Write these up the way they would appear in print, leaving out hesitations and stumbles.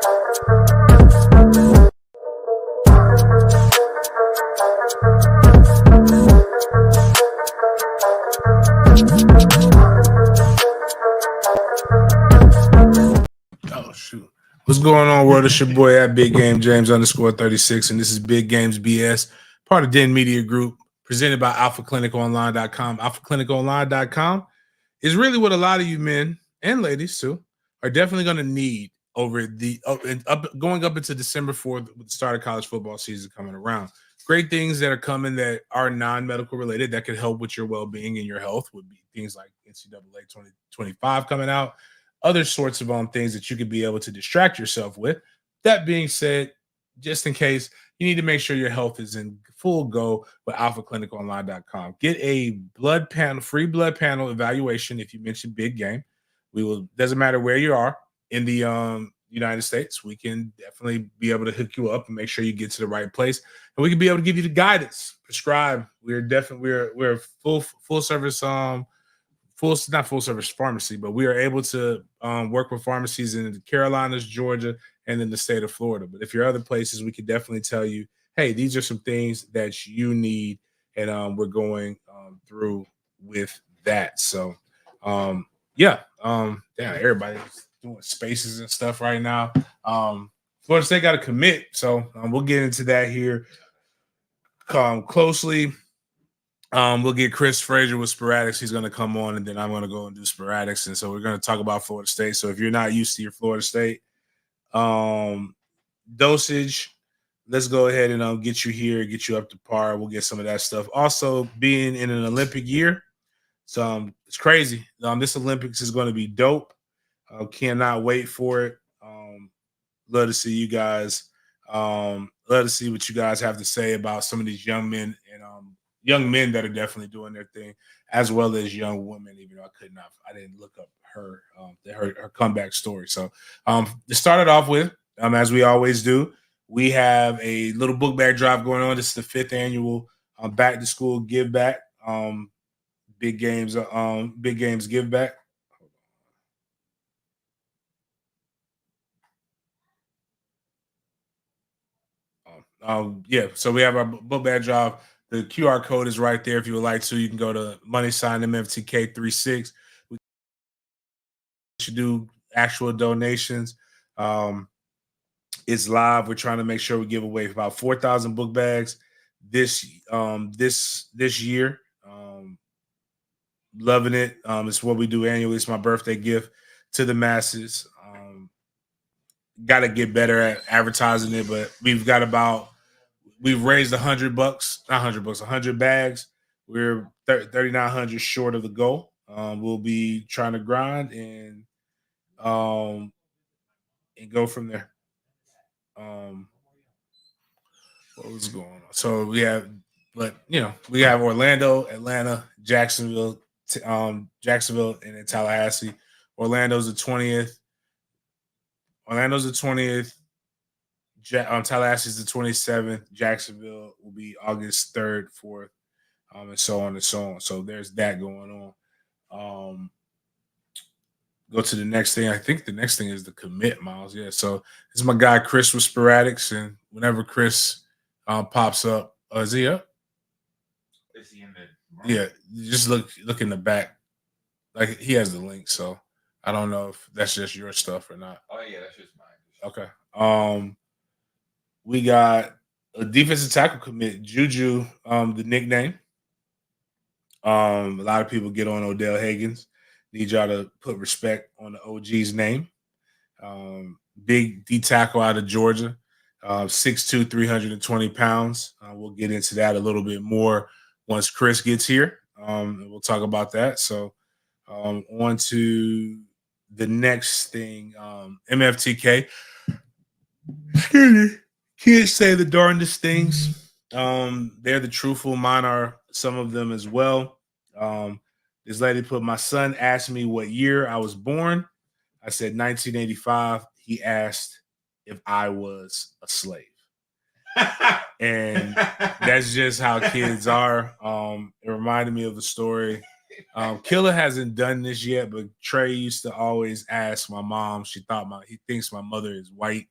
Oh shoot. What's going on, world? It's your boy at Big Game James _36, and this is Big Games B.S., part of Den Media Group, presented by AlphaClinicOnline.com. AlphaClinicOnline.com is really what a lot of you men and ladies too are definitely going to need over the going up into December 4th with the start of college football season coming around. Great things that are coming that are non-medical related that could help with your well-being and your health would be things like NCAA 2025 coming out, other sorts of things that you could be able to distract yourself with. That being said, just in case, you need to make sure your health is in full go with alphacliniconline.com. Get a free blood panel evaluation if you mention Big Game. We will, doesn't matter where you are in the United States, we can definitely be able to hook you up and make sure you get to the right place. And we can be able to give you the guidance, prescribe. We're a full service not full service pharmacy, but we are able to work with pharmacies in the Carolinas, Georgia, and in the state of Florida. But if you're other places, we could definitely tell you, hey, these are some things that you need, and we're going through with that. So, everybody's doing spaces and stuff right now. Florida State got to commit, so we'll get into that here closely. We'll get Chris Frazier with sporadics. He's going to come on, and then I'm going to go and do sporadics. And so we're going to talk about Florida State. So if you're not used to your Florida State dosage, let's go ahead and get you here, get you up to par. We'll get some of that stuff. Also, being in an Olympic year, so it's crazy. This Olympics is going to be dope. Cannot wait for it. Love to see you guys. Love to see what you guys have to say about some of these young men and young men that are definitely doing their thing, as well as young women. Even though I didn't look up her comeback story. So to start it off with, as we always do, we have a little book bag drive going on. This is the 5th annual Back to School Give Back. Big Games Give Back. So we have our book bag drive. The QR code is right there. If you would like to, you can go to MFTK36. We should do actual donations. It's live. We're trying to make sure we give away about 4,000 book bags this year. Loving it. It's what we do annually. It's my birthday gift to the masses. Got to get better at advertising it, but we've raised $100 bags. We're 3,900 short of the goal. We'll be trying to grind and go from there. What was going on? So we have Orlando, Atlanta, Jacksonville, and then Tallahassee. Orlando's the 20th. Tallahassee's the 27th. Jacksonville will be August 3rd, 4th, and so on and so on. So there's that going on. Go to the next thing. I think the next thing is the commit, Miles. Yeah. So this is my guy Chris with sporadics, and whenever Chris pops up, is he up? Is he in the? Yeah. Just look in the back. Like he has the link, so I don't know if that's just your stuff or not. Oh yeah, that's just mine. Okay. We got a defensive tackle commit, Juju, the nickname. A lot of people get on Odell Higgins. Need y'all to put respect on the OG's name. Big D tackle out of Georgia, 6'2", 320 pounds. We'll get into that a little bit more once Chris gets here. And we'll talk about that. So on to the next thing, MFTK. Kids say the darndest things. They're the truthful. Mine are some of them as well. This lady put, my son asked me what year I was born. I said 1985. He asked if I was a slave. And that's just how kids are. It reminded me of a story Killer hasn't done this yet, but Trey used to always ask my mom. He thinks my mother is white.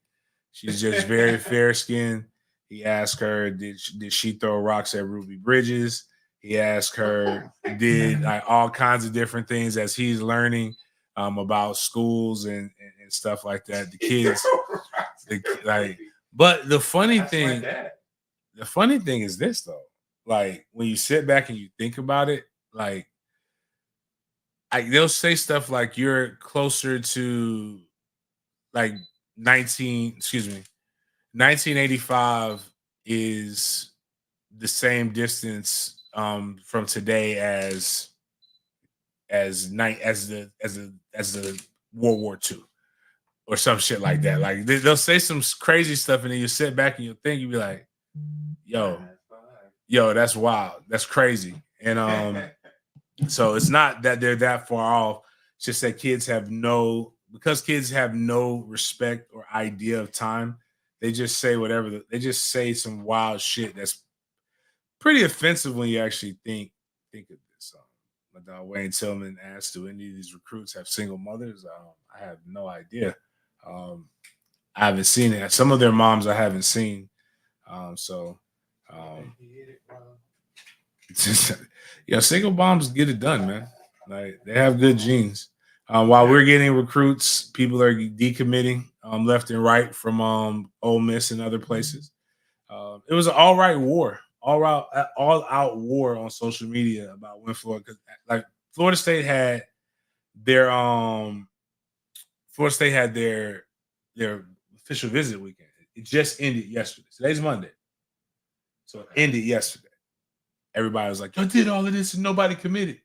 She's just very fair skinned. He asked her, did she throw rocks at Ruby Bridges? He asked her, did like all kinds of different things as he's learning about schools and stuff like that. The kids, but the funny thing is this though, like when you sit back and you think about it, like they'll say stuff like you're closer to like 1985 is the same distance from today as the World War II or some shit like that. Like they'll say some crazy stuff and then you sit back and you think, you'll be like, yo, that's wild. That's crazy. And so it's not that they're that far off. It's just that kids have no respect or idea of time. They just say whatever. They just say some wild shit that's pretty offensive when you actually think of this. My dog Wayne Tillman asked, "Do any of these recruits have single mothers?" I have no idea. I haven't seen it. Some of their moms I haven't seen. Single moms get it done, man. Like they have good genes. While we're getting recruits, people are decommitting left and right from Ole Miss and other places. It was an all-out war on social media about when Florida, because like Florida State had their official visit weekend. It just ended yesterday. Today's Monday, so it ended yesterday. Everybody was like, "I did all of this and nobody committed."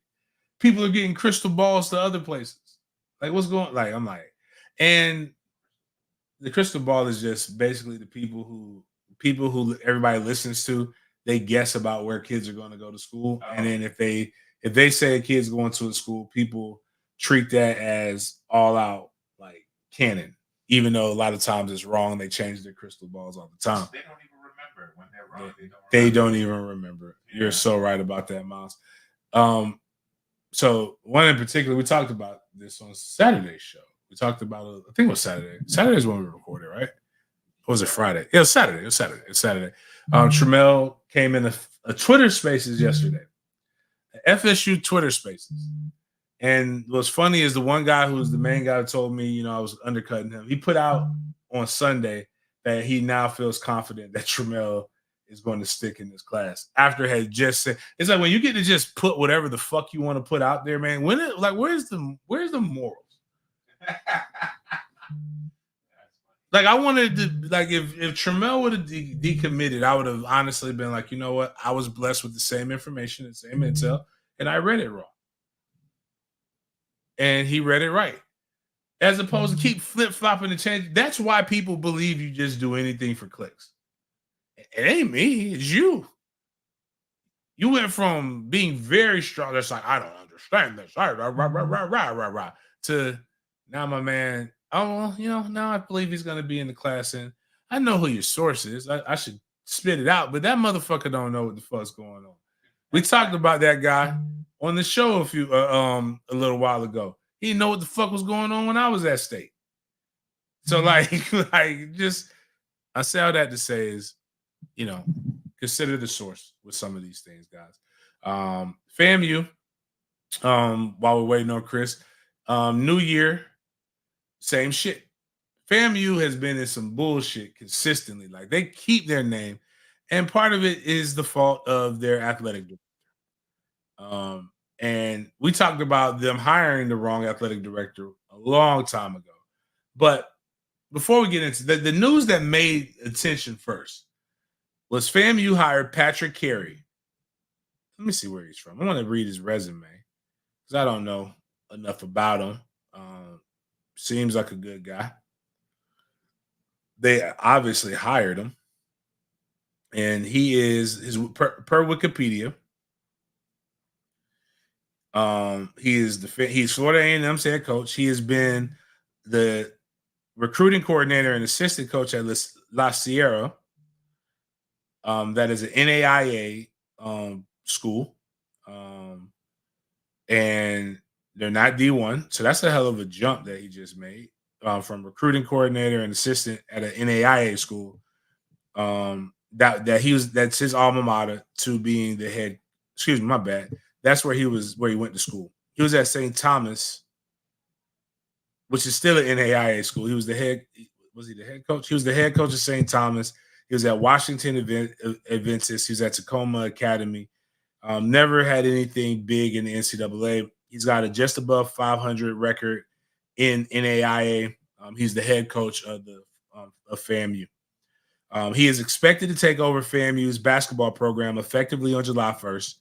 People are getting crystal balls to other places. Like, what's going? Like, I'm like, and the crystal ball is just basically the people who everybody listens to. They guess about where kids are going to go to school, and then if they say a kid's going to a school, people treat that as all out like canon, even though a lot of times it's wrong. They change their crystal balls all the time. They don't even remember when they're wrong. They don't even remember. Yeah. You're so right about that, Miles. So one in particular, we talked about this on Saturday's show. We talked about, I think it was Saturday. Saturday is when we recorded, right? Or was it Friday? Yeah, it was Saturday. It's Saturday. Tramel came in a Twitter Spaces yesterday, FSU Twitter Spaces. And what's funny is the one guy who was the main guy who told me, I was undercutting him. He put out on Sunday that he now feels confident that Tramel is going to stick in this class after it had just said. It's like when you get to just put whatever the fuck you want to put out there, man. Where's the morals? Like I wanted to, like if Tramel would have decommitted, I would have honestly been like, you know what? I was blessed with the same information and same intel, and I read it wrong. And he read it right. As opposed to keep flip-flopping and change. That's why people believe you just do anything for clicks. It ain't me, it's you. You went from being very strong, that's like, I don't understand this, to now, my man, now I believe he's going to be in the class, and I know who your source is. I should spit it out, but that motherfucker don't know what the fuck's going on. We talked about that guy on the show a little while ago. He didn't know what the fuck was going on when I was at State. So, like just, I say all that to say is, consider the source with some of these things, guys. FAMU, while we're waiting on Chris, New Year, same shit. FAMU has been in some bullshit consistently. Like they keep their name, and part of it is the fault of their athletic director. And we talked about them hiring the wrong athletic director a long time ago. But before we get into the news that made attention first was FAMU hired Patrick Carey. Let me see where he's from. I want to read his resume because I don't know enough about him. Seems like a good guy. They obviously hired him, and he is per Wikipedia. He's Florida A&M's head coach. He has been the recruiting coordinator and assistant coach at La Sierra. That is an NAIA school. and they're not D1. So that's a hell of a jump that he just made from recruiting coordinator and assistant at an NAIA school. That's his alma mater to being the head. Excuse me, my bad. That's where he went to school. He was at St. Thomas, which is still an NAIA school. He was the head. Was he the head coach? He was the head coach of St. Thomas. He was at Washington Adventist. He was at Tacoma Academy. Never had anything big in the NCAA. He's got a just above 500 record in NAIA. He's the head coach of FAMU. He is expected to take over FAMU's basketball program effectively on July 1st,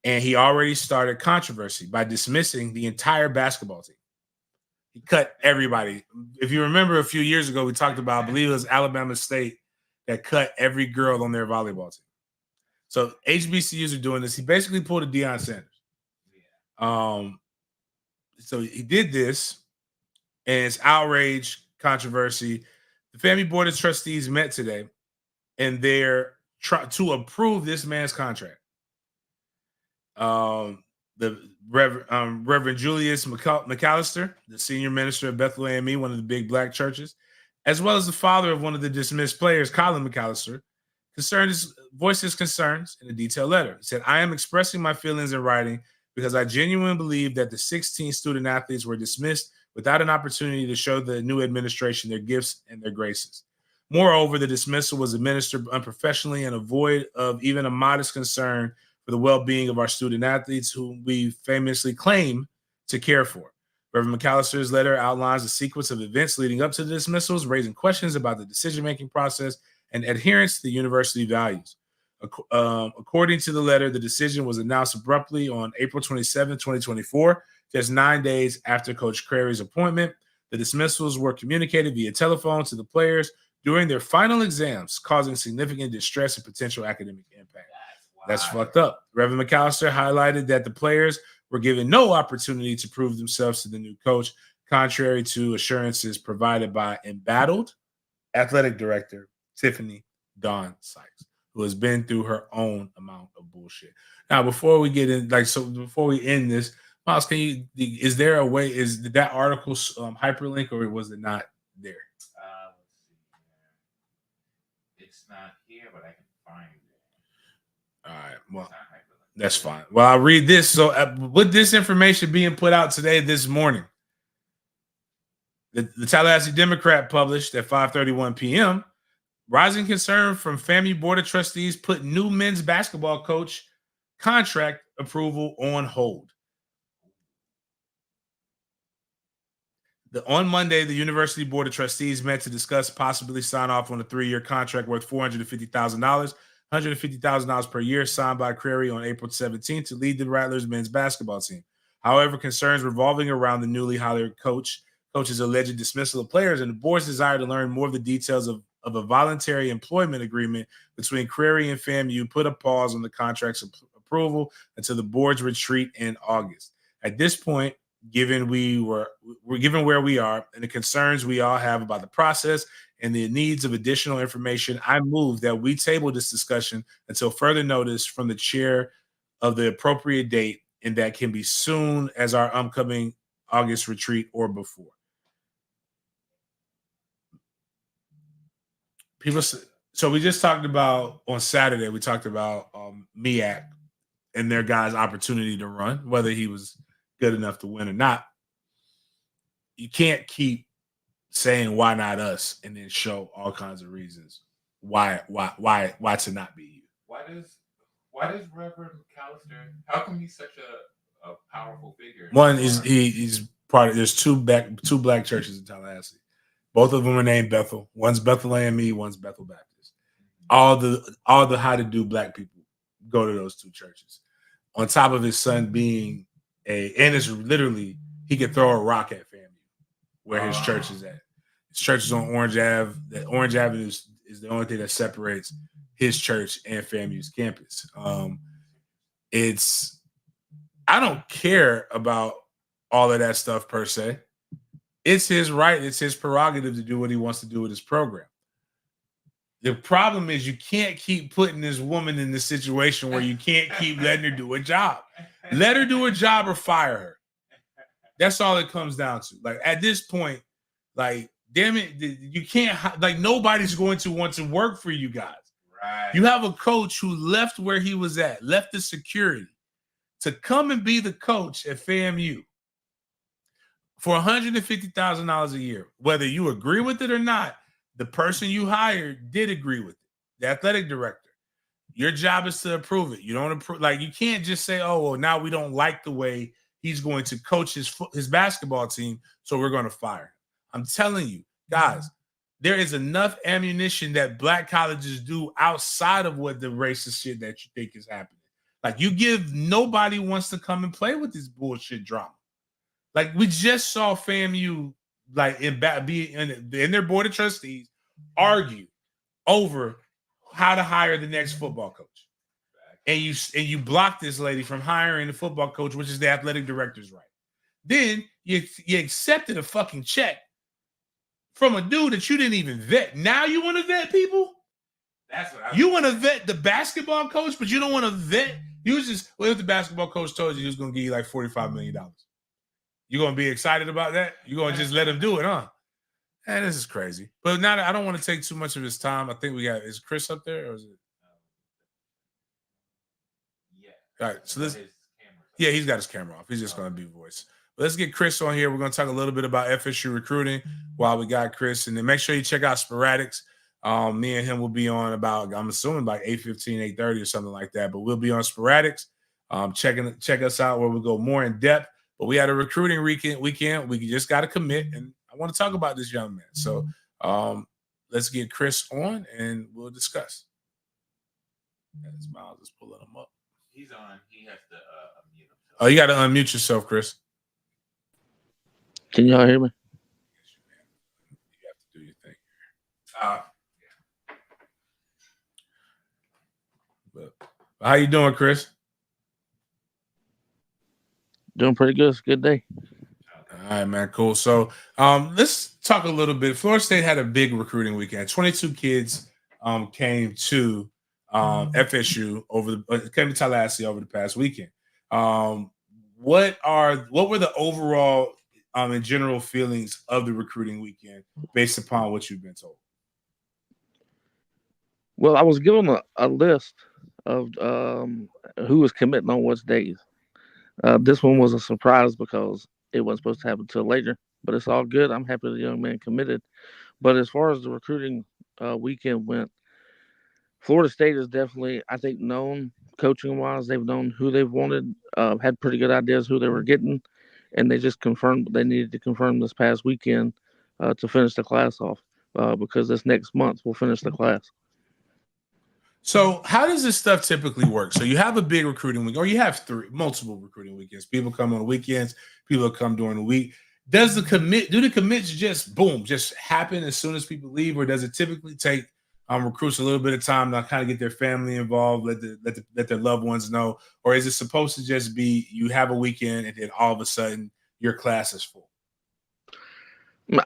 and he already started controversy by dismissing the entire basketball team. He cut everybody. If you remember a few years ago, we talked about, I believe it was Alabama State that cut every girl on their volleyball team. So HBCUs are doing this. He basically pulled a Deion Sanders. So he did this, and it's outrage, controversy. The Family Board of Trustees met today, and they're trying to approve this man's contract. The Reverend Julius McAllister, the senior minister of Bethel AME, one of the big black churches, as well as the father of one of the dismissed players, Colin McAllister, voiced his concerns in a detailed letter. He said, "I am expressing my feelings in writing because I genuinely believe that the 16 student athletes were dismissed without an opportunity to show the new administration their gifts and their graces. Moreover, the dismissal was administered unprofessionally and void of even a modest concern for the well-being of our student athletes, whom we famously claim to care for." Reverend McAllister's letter outlines a sequence of events leading up to the dismissals, raising questions about the decision-making process and adherence to the university values. According to the letter, the decision was announced abruptly on April 27, 2024, just 9 days after Coach Crary's appointment. The dismissals were communicated via telephone to the players during their final exams, causing significant distress and potential academic impact. That's fucked up. Reverend McAllister highlighted that the players were given no opportunity to prove themselves to the new coach, contrary to assurances provided by embattled athletic director Tiffany Dawn Sykes, who has been through her own amount of bullshit. Now, before we get in, before we end this, Miles, is there a way, did that article hyperlink, or was it not there? Let's see here. It's not here, but I can find it. All right, well, that's fine. Well, I'll read this. So with this information being put out this morning, the Tallahassee Democrat published at 5:31 p.m., rising concern from FAMU Board of Trustees put new men's basketball coach contract approval on hold. On Monday, the University Board of Trustees met to discuss possibly sign off on a 3-year contract worth $450,000, $150,000 per year, signed by Crary on April 17th to lead the Rattlers men's basketball team. However, concerns revolving around the newly hired coach's alleged dismissal of players and the board's desire to learn more of the details of a voluntary employment agreement between Crary and FAMU put a pause on the contract's approval until the board's retreat in August. At this point, given where we are and the concerns we all have about the process and the needs of additional information, I move that we table this discussion until further notice from the chair of the appropriate date, and that can be soon as our upcoming August retreat or before. So we just talked about on Saturday, we talked about MEAC and their guy's opportunity to run, whether he was good enough to win or not. You can't keep saying why not us and then show all kinds of reasons why to not be you. Why does Reverend McAllister, how come he's such a powerful figure? One is he's part of, there's two black churches in Tallahassee. Both of them are named Bethel. One's Bethel AME, one's Bethel Baptist. All the how-to-do black people go to those two churches. On top of his son being and it's literally, he could throw a rock at FAMU where his church is at. His church is on Orange Ave. That Orange Avenue is the only thing that separates his church and FAMU's campus. I don't care about all of that stuff per se. It's his right. It's his prerogative to do what he wants to do with his program. The problem is you can't keep putting this woman in the situation where you can't keep letting her do a job. Let her do a job or fire her. That's all it comes down to. Like at this point, like damn it, you can't like nobody's going to want to work for you guys. Right. You have a coach who left where he was at, left the security to come and be the coach at FAMU for $150,000 a year. Whether you agree with it or not, the person you hired did agree with it. The athletic director. Your job is to approve it. You don't approve, like you can't just say, "Oh, well, now we don't like the way he's going to coach his basketball team, so we're going to fire him." I'm telling you, guys, there is enough ammunition that black colleges do outside of what the racist shit that you think is happening. Like you give nobody wants to come and play with this bullshit drama. Like we just saw FAMU like in their board of trustees argue over how to hire the next football coach. And you block this lady from hiring the football coach, which is the athletic director's right. Then you accepted a fucking check from a dude that you didn't even vet. Now you want to vet people? That's what you want to vet the basketball coach, but you don't want to vet. You was just if the basketball coach told you he was going to give you like $45 million. You're going to be excited about that? You're going to just let him do it, huh? Man, this is crazy. But now I don't want to take too much of his time. I think is Chris up there or is it? Yeah. All right. So he's got his camera off. He's just going to be voice. But let's get Chris on here. We're going to talk a little bit about FSU recruiting while we got Chris. And then make sure you check out Sporadics. Me and him will be on about, I'm assuming like 8:15, 8:30 or something like that. But we'll be on Sporadics. Check us out where we go more in depth. But we had a recruiting weekend. We just got to commit. And I want to talk about this young man. So let's get Chris on and we'll discuss. As Miles is pulling him up. He's on. He has to unmute himself. Oh, you got to unmute yourself, Chris. Can y'all hear me? You have to do your thing. But how you doing, Chris? Doing pretty good. It's a good day. All right, man. Cool. So let's talk a little bit. Florida State had a big recruiting weekend. 22 kids came to FSU came to Tallahassee over the past weekend. What were the overall and general feelings of the recruiting weekend based upon what you've been told? Well, I was given a list of who was committing on what days. This one was a surprise because it wasn't supposed to happen until later, but it's all good. I'm happy the young man committed. But as far as the recruiting weekend went, Florida State is definitely, I think, known coaching-wise. They've known who they've wanted, had pretty good ideas who they were getting, and they just confirmed what they needed to confirm this past weekend to finish the class off because this next month we'll finish the class. So how does this stuff typically work? So you have a big recruiting week, or you have multiple recruiting weekends. People come on the weekends, people come during the week. Do the commits just happen as soon as people leave, or does it typically take recruits a little bit of time to kind of get their family involved, let their loved ones know, or is it supposed to just be you have a weekend and then all of a sudden your class is full?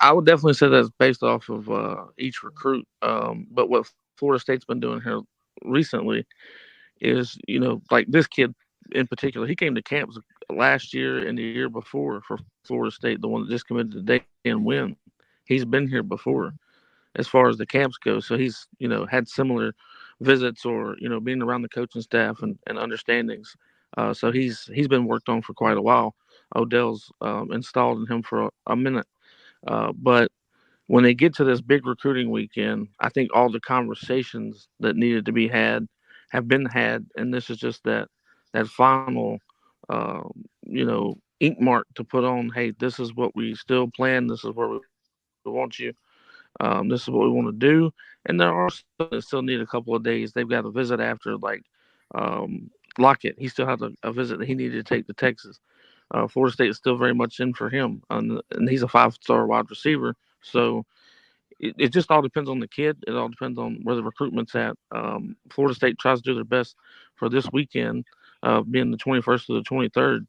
I would definitely say that's based off of each recruit. But what Florida State's been doing here recently is, like this kid in particular, he came to camps last year and the year before for Florida State, the one that just committed today and win. He's been here before as far as the camps go. So he's, had similar visits or, being around the coaching staff and understandings. So he's been worked on for quite a while. Odell's installed in him for a minute. But when they get to this big recruiting weekend, I think all the conversations that needed to be had have been had, and this is just that final, ink mark to put on. Hey, this is what we still plan. This is where we want you. This is what we want to do. And there are some that still need a couple of days. They've got a visit after, like Lockett. He still has a visit that he needed to take to Texas. Florida State is still very much in for him, and he's a 5-star wide receiver. So it just all depends on the kid. It all depends on where the recruitment's at. Florida State tries to do their best for this weekend, being the 21st to the 23rd,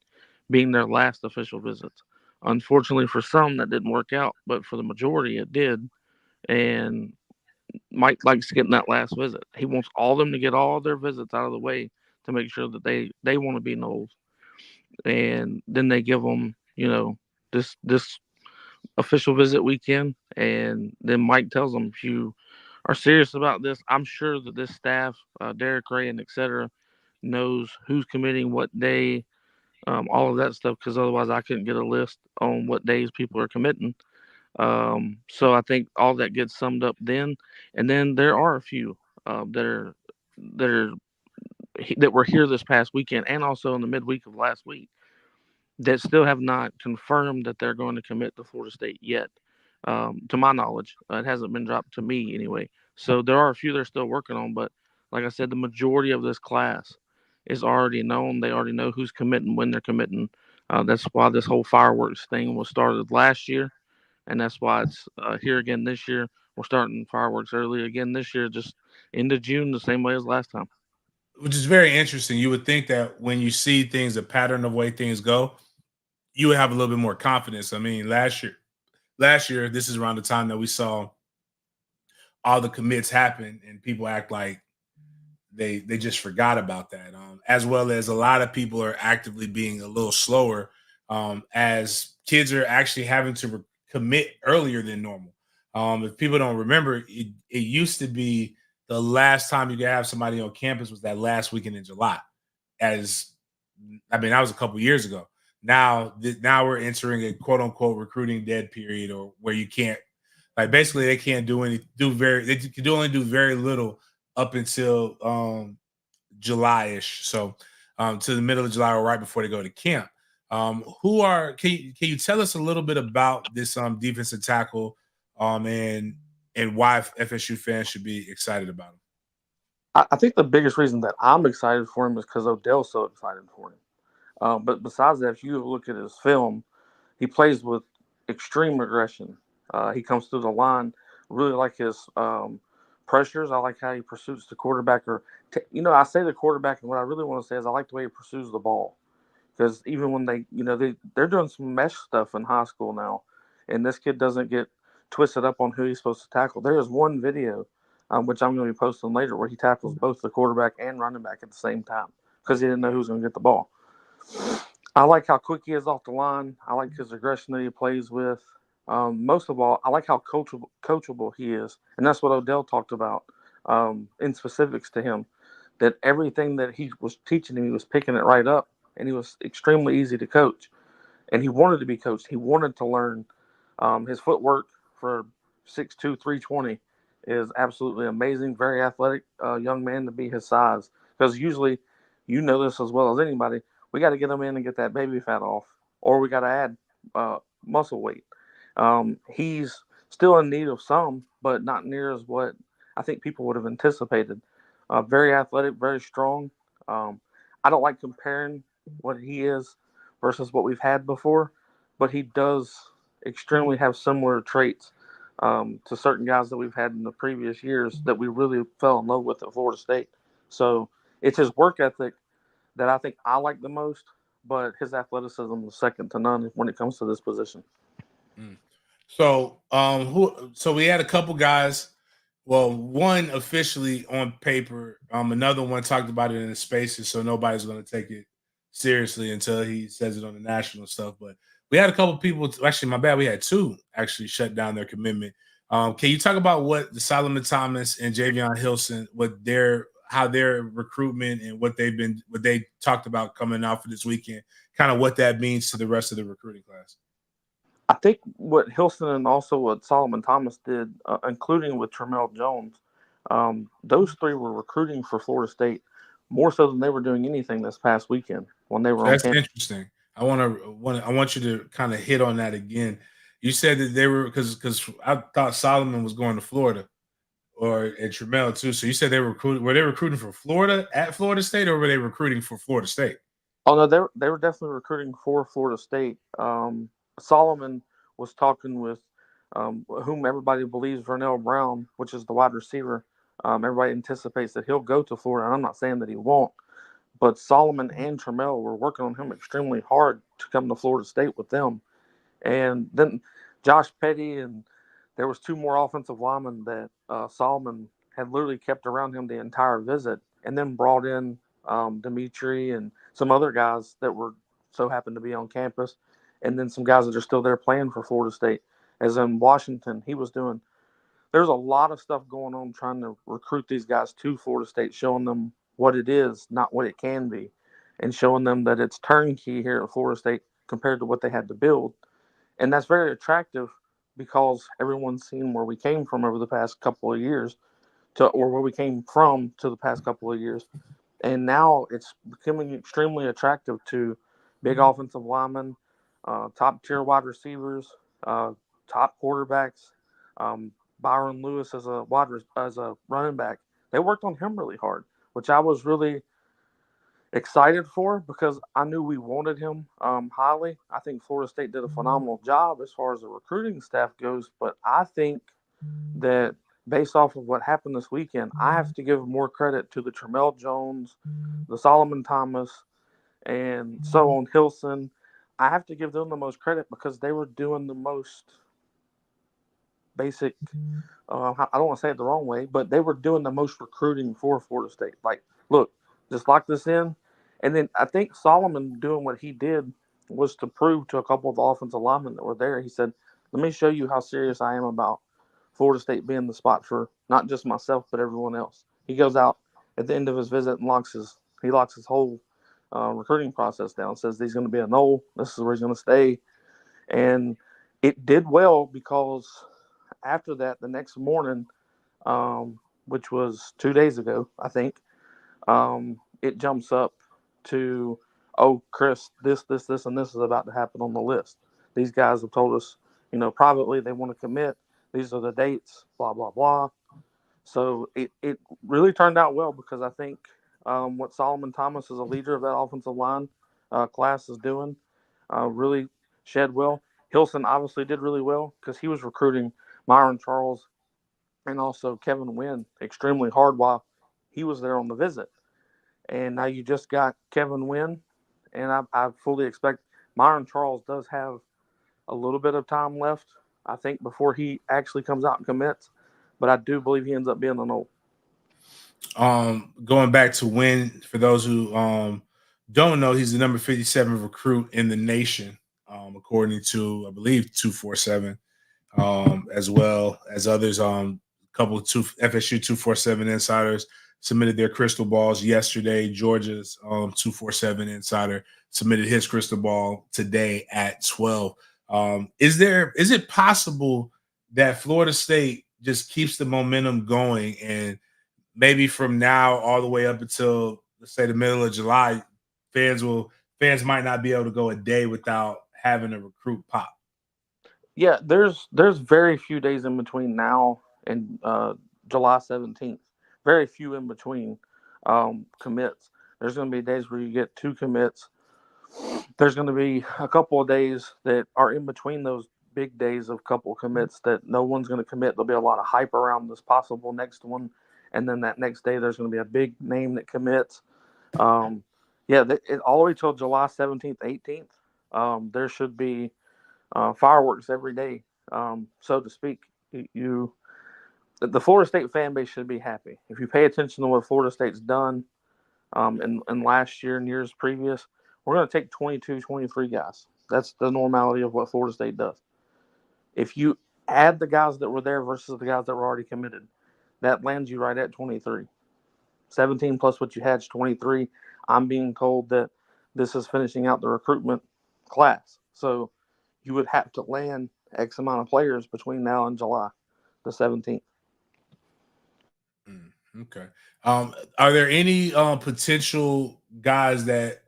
being their last official visit. Unfortunately, for some that didn't work out, but for the majority it did. And Mike likes getting that last visit. He wants all of them to get all their visits out of the way to make sure that they want to be Knowles, and then they give them, this official visit weekend, and then Mike tells them, if you are serious about this, I'm sure that this staff, Derek Ray and etc., knows who's committing what day, all of that stuff, because otherwise I couldn't get a list on what days people are committing. So I think all that gets summed up then, and then there are a few that are that were here this past weekend, and also in the midweek of last week, that still have not confirmed that they're going to commit to Florida State yet. To my knowledge, it hasn't been dropped to me anyway. So there are a few they're still working on, but like I said, the majority of this class is already known. They already know who's committing, when they're committing. That's why this whole fireworks thing was started last year, and that's why it's here again this year. We're starting fireworks early again this year, just into June, the same way as last time. Which is very interesting. You would think that when you see things, the pattern of way things go, you would have a little bit more confidence. I mean, last year, this is around the time that we saw all the commits happen, and people act like they just forgot about that. As well as a lot of people are actively being a little slower, as kids are actually having to commit earlier than normal. If people don't remember, it used to be the last time you could have somebody on campus was that last weekend in July. That was a couple years ago. Now we're entering a quote unquote recruiting dead period, or where you can't, like, basically they can't they can only do very little up until July-ish. So to the middle of July, or right before they go to camp. Can you tell us a little bit about this defensive tackle, and why FSU fans should be excited about him? I think the biggest reason that I'm excited for him is because Odell's so excited for him. But besides that, if you look at his film, he plays with extreme aggression. He comes through the line. Really like his pressures. I like how he pursues the quarterback. I say the quarterback, and what I really want to say is I like the way he pursues the ball. Because even when they're doing some mesh stuff in high school now, and this kid doesn't get twisted up on who he's supposed to tackle. There is one video, which I'm going to be posting later, where he tackles both the quarterback and running back at the same time because he didn't know who was going to get the ball. I like how quick he is off the line. I like his aggression that he plays with. Most of all, I like how coachable he is, and that's what Odell talked about in specifics to him. That everything that he was teaching him, he was picking it right up, and he was extremely easy to coach. And he wanted to be coached. He wanted to learn. His footwork for 6'2", 320 is absolutely amazing. Very athletic young man to be his size. Because usually, you know this as well as anybody, we got to get him in and get that baby fat off, or we got to add muscle weight. He's still in need of some, but not near as what I think people would have anticipated. Very athletic, very strong. I don't like comparing what he is versus what we've had before, but he does extremely have similar traits to certain guys that we've had in the previous years that we really fell in love with at Florida State. So it's his work ethic that I think I like the most, but his athleticism is second to none when it comes to this position. So, So we had a couple guys. Well, one officially on paper. Another one talked about it in the spaces, so nobody's going to take it seriously until he says it on the national stuff. But we had a couple people. Actually, my bad. We had two actually shut down their commitment. Can you talk about what the Solomon Thomas and Javion Hilson, how their recruitment and what they talked about coming out for this weekend, kind of what that means to the rest of the recruiting class? I think what Hilson and also what Solomon Thomas did, including with Tramel Jones, those three were recruiting for Florida State more so than they were doing anything this past weekend when they were on That's campus. interesting. I want you to kind of hit on that again. You said that they were because I thought Solomon was going to Florida and Tramel too. So you said they were recruiting. Were they recruiting for Florida at Florida State, or were they recruiting for Florida State? Oh no, they were definitely recruiting for Florida State. Solomon was talking with whom everybody believes Vernell Brown, which is the wide receiver. Everybody anticipates that he'll go to Florida. And I'm not saying that he won't, but Solomon and Tramel were working on him extremely hard to come to Florida State with them. And then Josh Petty, and there was two more offensive linemen that Solomon had literally kept around him the entire visit, and then brought in Dimitri and some other guys that were so happened to be on campus, and then some guys that are still there playing for Florida State. As in Washington, he was doing. There's a lot of stuff going on trying to recruit these guys to Florida State, showing them what it is, not what it can be, and showing them that it's turnkey here at Florida State compared to what they had to build. And that's very attractive because everyone's seen where we came from over the past couple of years to, or where we came from to the past couple of years. And now it's becoming extremely attractive to big offensive linemen, top tier wide receivers, top quarterbacks. Um, Byron Lewis as a running back, they worked on him really hard, which I was really excited for because I knew we wanted him highly. I think Florida State did a phenomenal job as far as the recruiting staff goes, but I think that based off of what happened this weekend, I have to give more credit to the Tremel Jones, the Solomon Thomas, and so on Hilson. I have to give them the most credit because they were doing the most basic. I don't want to say it the wrong way, but they were doing the most recruiting for Florida State. Like, look, just lock this in. And then I think Solomon doing what he did was to prove to a couple of the offensive linemen that were there. He said, "Let me show you how serious I am about Florida State being the spot for not just myself but everyone else." He goes out at the end of his visit and locks his whole recruiting process down. Says he's going to be a Knoll. This is where he's going to stay, and it did well because after that, the next morning, which was 2 days ago, I think, it jumps up to, "Oh, Chris, this, and this is about to happen on the list. These guys have told us, privately they want to commit. These are the dates, blah, blah, blah." So it really turned out well because I think what Solomon Thomas as a leader of that offensive line class is doing really shed well. Hilson obviously did really well because he was recruiting Myron Charles and also Kevin Wynn extremely hard while he was there on the visit. And now you just got Kevin Wynn, and I fully expect Myron Charles does have a little bit of time left, I think, before he actually comes out and commits. But I do believe he ends up being an old. Going back to Wynn, for those who don't know, he's the number 57 recruit in the nation, according to, I believe, 247, as well as others. Couple of FSU 247 insiders submitted their crystal balls yesterday. Georgia's 247 insider submitted his crystal ball today at 12. Is it possible that Florida State just keeps the momentum going, and maybe from now all the way up until, let's say, the middle of July, fans might not be able to go a day without having a recruit pop? Yeah, there's very few days in between now and July 17th. Very few in between commits. There's going to be days where you get two commits. There's going to be a couple of days that are in between those big days of couple commits that no one's going to commit. There'll be a lot of hype around this possible next one, and then that next day there's going to be a big name that commits. Yeah, all the way till July 17th, 18th. There should be fireworks every day, so to speak. The Florida State fan base should be happy. If you pay attention to what Florida State's done in last year and years previous, we're going to take 22, 23 guys. That's the normality of what Florida State does. If you add the guys that were there versus the guys that were already committed, that lands you right at 23. 17 plus what you had is 23. I'm being told that this is finishing out the recruitment class. So you would have to land X amount of players between now and July the 17th. Okay. Are there any potential guys that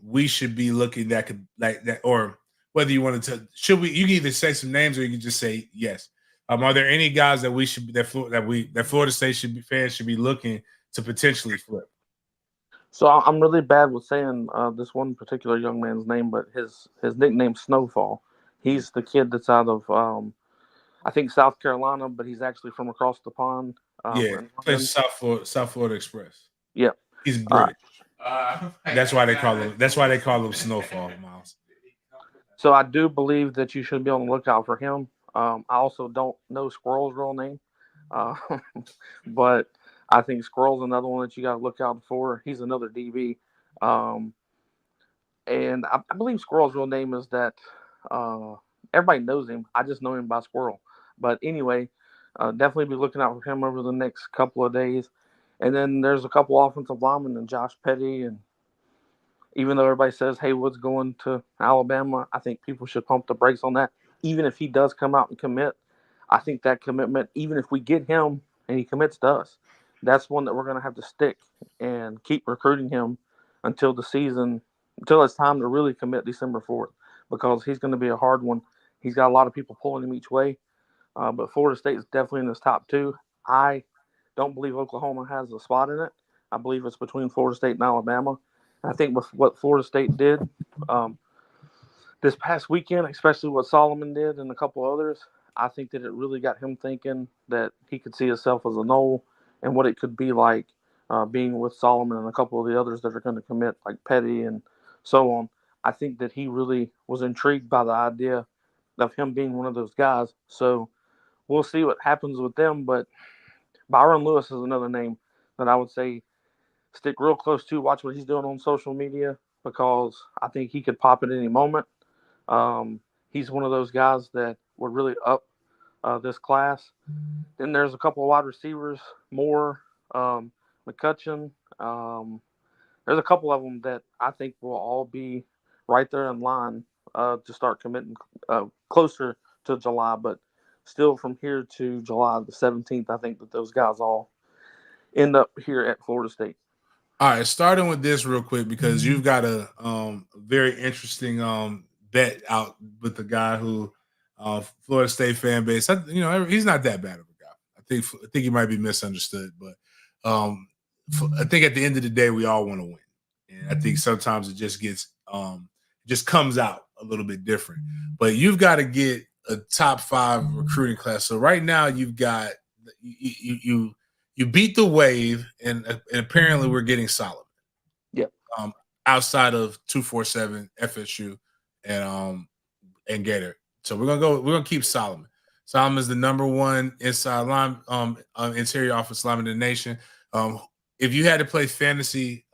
we should be looking that could like that, or whether you wanted to, should we? You can either say some names or you can just say yes. Are there any guys that we should that Florida State fans should be looking to potentially flip? So I'm really bad with saying this one particular young man's name, but his nickname Snowfall. He's the kid that's out of I think South Carolina, but he's actually from across the pond. Yeah, plays South Florida Express. Yep. He's British. That's why they call him. That's why they call him Snowfall, Miles. So I do believe that you should be on the lookout for him. I also don't know Squirrel's real name. Uh, but I think Squirrel's another one that you got to look out for. He's another DB. Um, and I believe Squirrel's real name is that. Uh, Everybody knows him. I just know him by Squirrel. But anyway, definitely be looking out for him over the next couple of days. And then there's a couple offensive linemen and Josh Petty. And even though everybody says Haywood's going to Alabama, I think people should pump the brakes on that. Even if he does come out and commit, I think that commitment, even if we get him and he commits to us, that's one that we're going to have to stick and keep recruiting him until the season, until it's time to really commit December 4th, because he's going to be a hard one. He's got a lot of people pulling him each way, but Florida State is definitely in his top two. I don't believe Oklahoma has a spot in it. I believe it's between Florida State and Alabama. I think with what Florida State did this past weekend, especially what Solomon did and a couple others, I think that it really got him thinking that he could see himself as a Nole and what it could be like being with Solomon and a couple of the others that are going to commit, like Petty and so on. I think that he really was intrigued by the idea of him being one of those guys. So we'll see what happens with them. But Byron Lewis is another name that I would say stick real close to. Watch what he's doing on social media, because I think he could pop at any moment. He's one of those guys that would really up this class. Then there's a couple of wide receivers, Moore, McCutcheon. There's a couple of them that I think will all be right there in line to start committing closer to July, but still from here to July the 17th, I think that those guys all end up here at Florida State. All right, starting with this real quick, because you've got a very interesting bet out with the guy who Florida State fan base. He's not that bad of a guy. I think he might be misunderstood, but I think at the end of the day, we all want to win, and I think sometimes it just just comes out a little bit different. But you've got to get a top 5 recruiting class. So right now, you've got you beat the wave, and apparently we're getting Solomon. Yep. Outside of 247 FSU and Gator. So we're gonna keep Solomon. Solomon is the number 1 inside line interior offensive lineman in the nation. If you had to play fantasy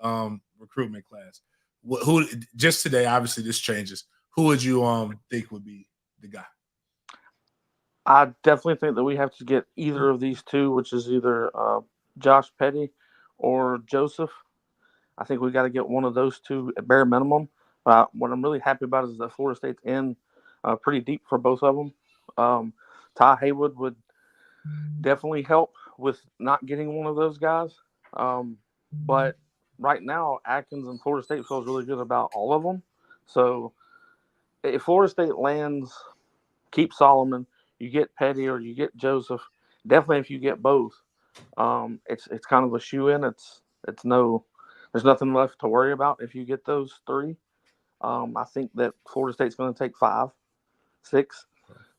recruitment class, who just today, obviously this changes. Who would you think would be the guy? I definitely think that we have to get either of these two, which is either Josh Petty or Joseph. I think we got to get one of those two at bare minimum. What I'm really happy about is that Florida State's in pretty deep for both of them. Ty Haywood would definitely help with not getting one of those guys. But right now, Atkins and Florida State feels really good about all of them. So if Florida State lands, keep Solomon, you get Petty or you get Joseph. Definitely, if you get both, it's kind of a shoe in. There's nothing left to worry about if you get those 3. I think that Florida State's going to take 5, 6,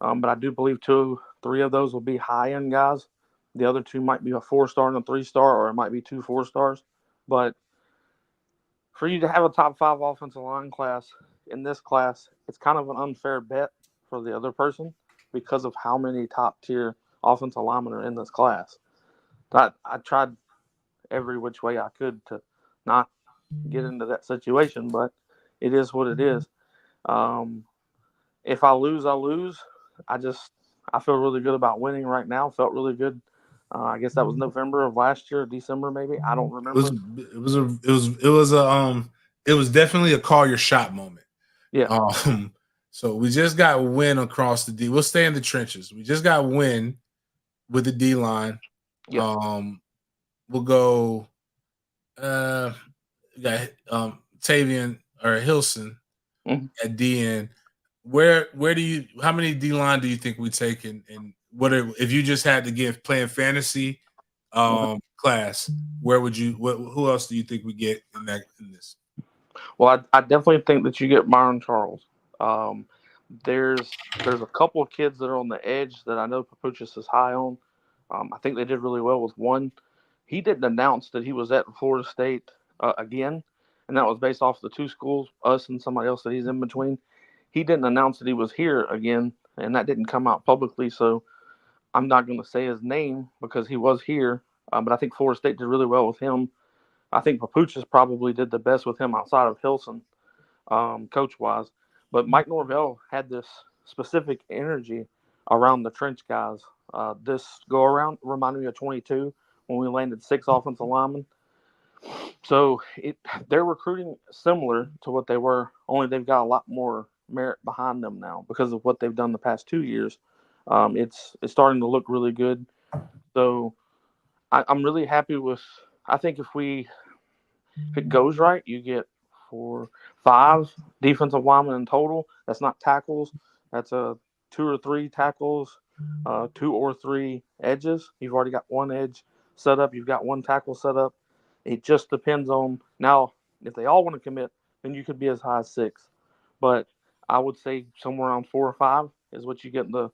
but I do believe 2, 3 of those will be high end guys. The other 2 might be a 4-star and a 3-star, or it might be 2 4-stars. But for you to have a top 5 offensive line class in this class, it's kind of an unfair bet for the other person because of how many top tier offensive linemen are in this class. I tried every which way I could to not get into that situation, but it is what it is. If I lose, I lose. I feel really good about winning right now. Felt really good. I guess that was November of last year, December maybe. I don't remember. It was definitely a call your shot moment. Yeah. So we just got win across the D. We'll stay in the trenches. We just got win with the D line. Yeah. We'll go. We got Tavian or Hilson at DN. How many D line do you think we take, and if you just had to give playing fantasy class, who else do you think we get in this? Well, I definitely think that you get Myron Charles. There's a couple of kids that are on the edge that I know Papuchis is high on. I think they did really well with one. He didn't announce that he was at Florida State again, and that was based off the 2 schools, us and somebody else that he's in between. He didn't announce that he was here again, and that didn't come out publicly. So I'm not going to say his name because he was here, but I think Florida State did really well with him. I think Papuchas probably did the best with him outside of Hilson, coach wise. But Mike Norvell had this specific energy around the trench guys. This go around reminded me of 22 when we landed 6 offensive linemen. So they're recruiting similar to what they were, only they've got a lot more merit behind them now because of what they've done the past 2 years. It's starting to look really good. So I'm really happy with. I think if it goes right, you get 5 defensive linemen in total. That's not tackles. That's a 2 or 3 tackles, 2 or 3 edges. You've already got one edge set up. You've got one tackle set up. It just depends on now if they all want to commit, then you could be as high as 6. But I would say somewhere around 4 or 5 is what you get in the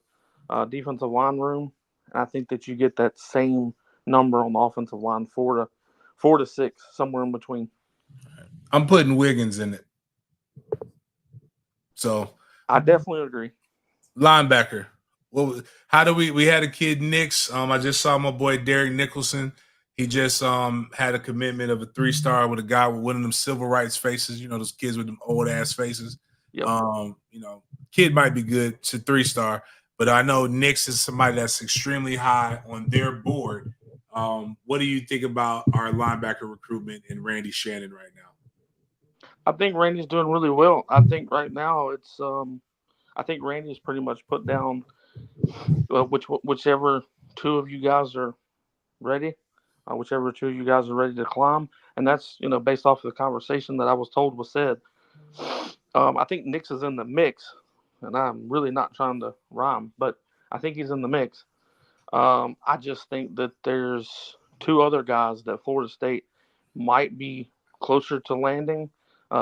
defensive line room. And I think that you get that same number on the offensive line, 4 to 6, somewhere in between. I'm putting Wiggins in it. So I definitely agree. Linebacker. Well, how do we had a kid Nix? I just saw my boy Derek Nicholson. He just had a commitment of a 3-star with a guy with one of them civil rights faces. You know, those kids with them old ass faces. Yep. Kid might be good to 3-star, but I know Nix is somebody that's extremely high on their board. What do you think about our linebacker recruitment and Randy Shannon right now? I think Randy's doing really well. I think right now it's I think Randy's pretty much put down whichever 2 of you guys are ready, whichever 2 of you guys are ready to climb, and that's based off of the conversation that I was told was said. I think Nix is in the mix, and I'm really not trying to rhyme, but I think he's in the mix. I just think that there's 2 other guys that Florida State might be closer to landing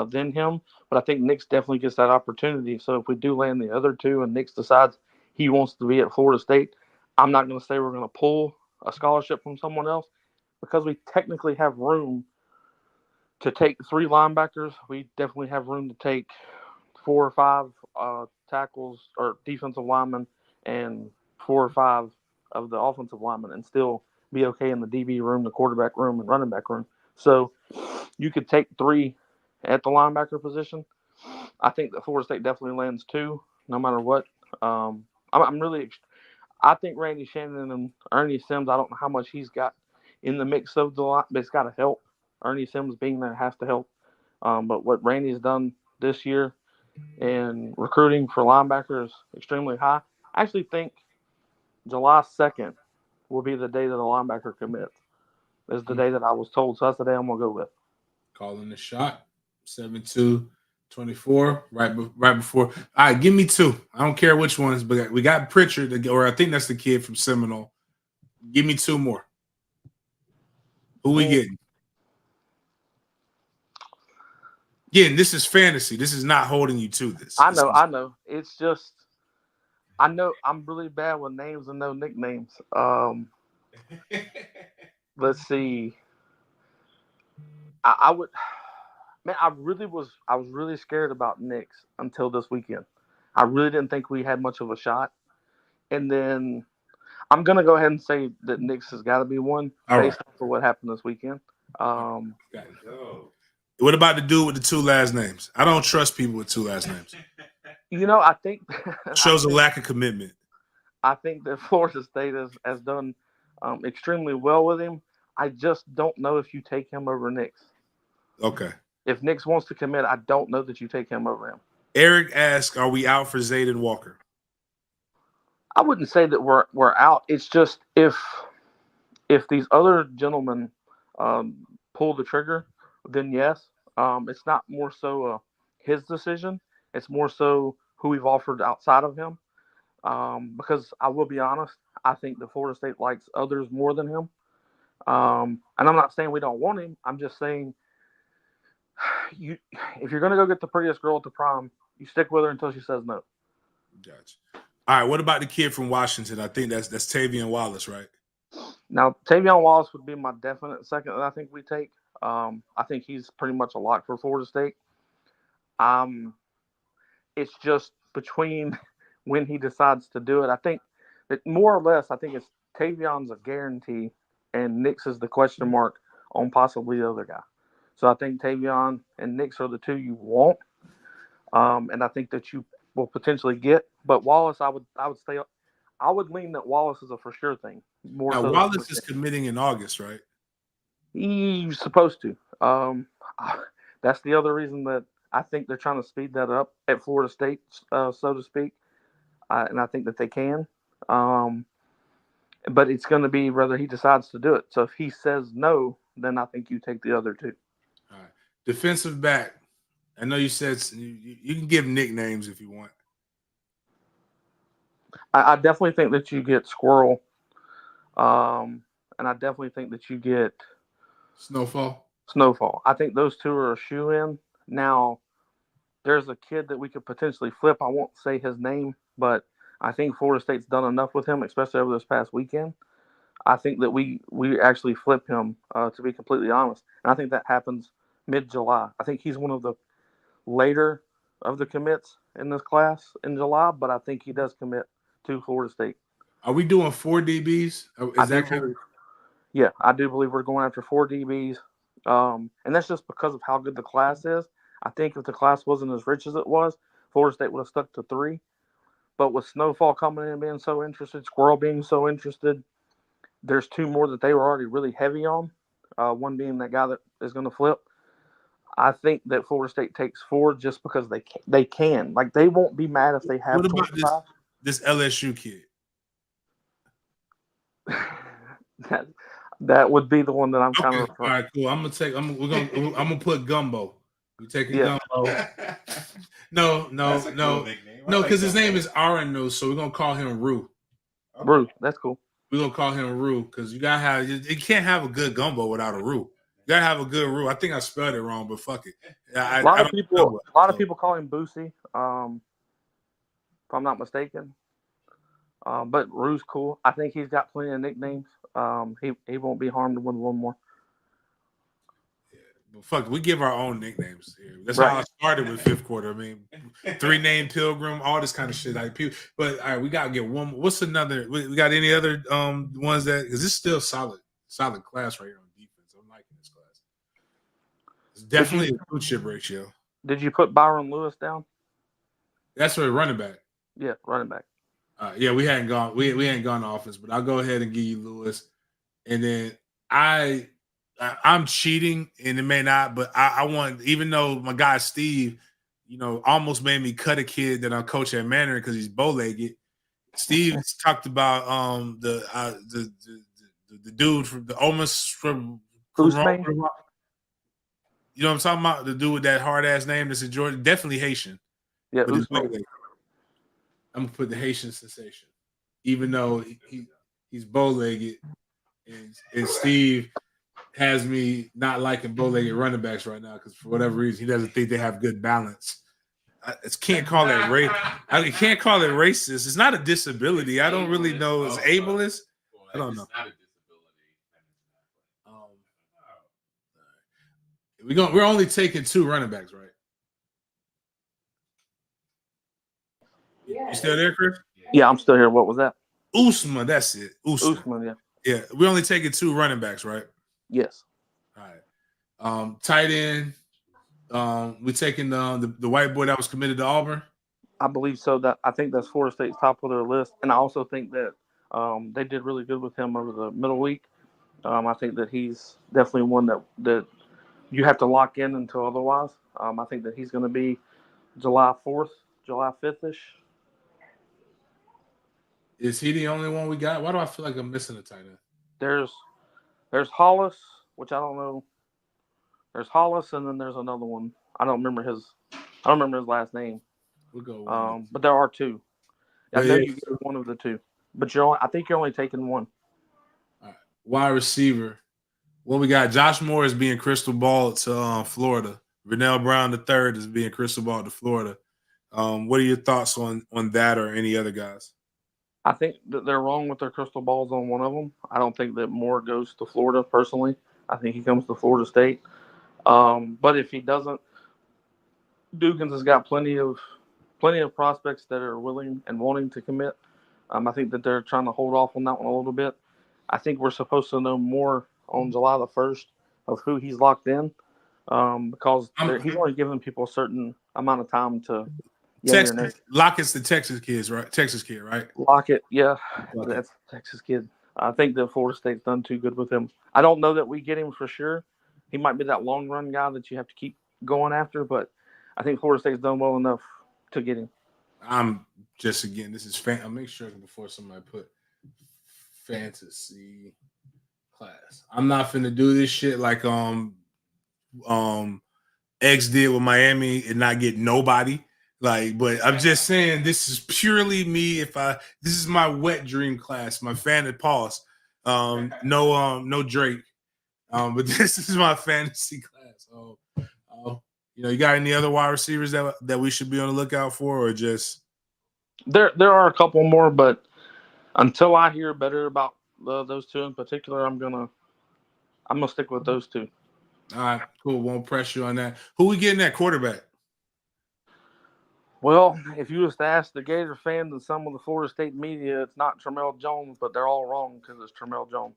than him, but I think Nix definitely gets that opportunity. So if we do land the other 2 and Nix decides he wants to be at Florida State, I'm not going to say we're going to pull a scholarship from someone else because we technically have room to take 3 linebackers. We definitely have room to take 4 or 5 tackles or defensive linemen and 4 or 5 of the offensive linemen and still be okay in the DB room, the quarterback room, and running back room. So you could take 3 at the linebacker position. I think that Florida State definitely lands 2, no matter what. I'm really I think Randy Shannon and Ernie Sims, I don't know how much he's got in the mix of the line, but it's got to help. Ernie Sims being there has to help. But what Randy's done this year in recruiting for linebackers is extremely high. I actually think July 2nd will be the day that a linebacker commits. Is the day that I was told, so that's the day I'm going to go with. Calling the shot. 7-2-24, right before. All right, give me 2. I don't care which ones, but we got Pritchard, or I think that's the kid from Seminole. Give me 2 more. Who we getting? Again, this is fantasy. This is not holding you to this. I know. It's just I know I'm really bad with names and no nicknames. Let's see. I would, man. I was really scared about Knicks until this weekend. I really didn't think we had much of a shot, and then I'm gonna go ahead and say that Knicks has got to be one based off of what happened this weekend. What about the dude with the 2 last names? I don't trust people with 2 last names. I think shows a lack of commitment. I think that Florida State has done extremely well with him. I just don't know if you take him over Knicks. Okay. If Knicks wants to commit, I don't know that you take him over him. Eric asked, "Are we out for Zayden Walker?" I wouldn't say that we're out. It's just if these other gentlemen pull the trigger, then yes. It's not more so his decision. It's more so who we've offered outside of him. Because I will be honest, I think the Florida State likes others more than him. And I'm not saying we don't want him. I'm just saying if you're going to go get the prettiest girl at the prom, you stick with her until she says no. Gotcha. All right, what about the kid from Washington? I think that's Tavion Wallace, right? Now, Tavion Wallace would be my definite second that I think we take. I think he's pretty much a lock for Florida State. It's just between when he decides to do it. I think more or less, I think it's Tavion's a guarantee, and Nix is the question mark on possibly the other guy. So I think Tavion and Nix are the two you want, and I think that you will potentially get. But Wallace, I would stay. I would lean that Wallace is a for sure thing. More Now so Wallace is committing in August, right? he's supposed to. That's the other reason that I think they're trying to speed that up at Florida State, so to speak, and I think that they can. But it's going to be whether he decides to do it. So if he says no, then I think you take the other two. All right. Defensive back. I know you said you can give nicknames if you want. I definitely think that you get Squirrel, and I definitely think that you get Snowfall. I think those two are a shoe in. Now, there's a kid that we could potentially flip. I won't say his name, but I think Florida State's done enough with him, especially over this past weekend. I think that we actually flip him, to be completely honest. And I think that happens mid-July. I think he's one of the later of the commits in this class in July, but I think he does commit to Florida State. Are we doing 4 DBs? Is that kind of? Yeah, I do believe we're going after 4 DBs. And that's just because of how good the class is. I think if the class wasn't as rich as it was, Florida State would have stuck to 3. But with Snowfall coming in and being so interested, Squirrel being so interested, there's 2 more that they were already really heavy on. One being that guy that is going to flip. I think that Florida State takes 4 just because they can. Like, they won't be mad if they have. What about this LSU kid? that would be the one that I'm kind of. All right, cool. I'm gonna put Gumbo. We taking Gumbo. No, because his name is Arano, so we're gonna call him Rue. Rue, that's cool. We're gonna call him Rue because you can't have a good gumbo without a Rue. You gotta have a good Rue. I think I spelled it wrong, but fuck it. A lot of people call him Boosie, if I'm not mistaken. But Rue's cool. I think he's got plenty of nicknames. He won't be harmed with one more. Yeah, but fuck, we give our own nicknames here. That's how I started with fifth quarter. I mean, 3-name Pilgrim, all this kind of shit. But all right, we gotta get one. What's another? We got any other ones that? Because it's still solid class right here on defense. I'm liking this class. It's definitely a good chip ratio. Did you put Byron Lewis down? That's for running back. Yeah, running back. Yeah, we hadn't gone. We ain't gone to offense, but I'll go ahead and give you Lewis, and then I'm cheating, and it may not, but I want, even though my guy Steve, almost made me cut a kid that I coach at Mandarin because he's bow-legged. Steve talked about the dude from the almost from you know what I'm talking about? The dude with that hard ass name that's in Georgia, definitely Haitian. Yeah, I'm gonna put the Haitian sensation, even though he's bow-legged, and Steve has me not liking bow-legged running backs right now because for whatever reason he doesn't think they have good balance. I can't call it race. I can't call it racist. It's not a disability. I don't really know. It's ableist. I don't know. We're only taking 2 running backs, right? You still there, Chris? Yeah, I'm still here. What was that? Usman, that's it. Usman, yeah. Yeah, we're only taking 2 running backs, right? Yes. All right. Tight end. We're taking the white boy that was committed to Auburn. I believe so. I think that's Florida State's top of their list, and I also think that they did really good with him over the middle week. I think that he's definitely one that you have to lock in until otherwise. I think that he's going to be July 4th, July 5th-ish. Is he the only one we got? Why do I feel like I'm missing a tight end? There's Hollis, which I don't know. There's Hollis, and then there's another one. I don't remember his last name. We'll go. But there are 2. I know you get one of the 2, but I think you're only taking 1. All right. Wide receiver. Well, we got Josh Moore is being crystal ball to Florida. Vernell Brown III is being crystal ball to Florida. What are your thoughts on that or any other guys? I think that they're wrong with their crystal balls on one of them. I don't think that Moore goes to Florida personally. I think he comes to Florida State. But if he doesn't, Dugans has got plenty of prospects that are willing and wanting to commit. I think that they're trying to hold off on that one a little bit. I think we're supposed to know more on July the 1st of who he's locked in, because he's only giving people a certain amount of time to yay or nay. Lockett's the Texas kids, right? Texas kid, right? Lockett, yeah, Lockett. that's Texas kid. I think that Florida State's done too good with him. I don't know that we get him for sure. He might be that long run guy that you have to keep going after, but I think Florida State's done well enough to get him. I'm just again, this is I'll make sure before somebody put fantasy class. I'm not finna do this shit like X did with Miami and not get nobody. Like, but I'm just saying this is purely me. This is my wet dream class, my fan pause. No Drake. But this is my fantasy class. You got any other wide receivers that we should be on the lookout for, or just there are a couple more, but until I hear better about those two in particular, I'm gonna stick with those two. All right, cool. Won't press you on that. Who we getting at quarterback? Well, if you was to ask the Gator fans and some of the Florida State media, it's not Tramel Jones, but they're all wrong because it's Tramel Jones.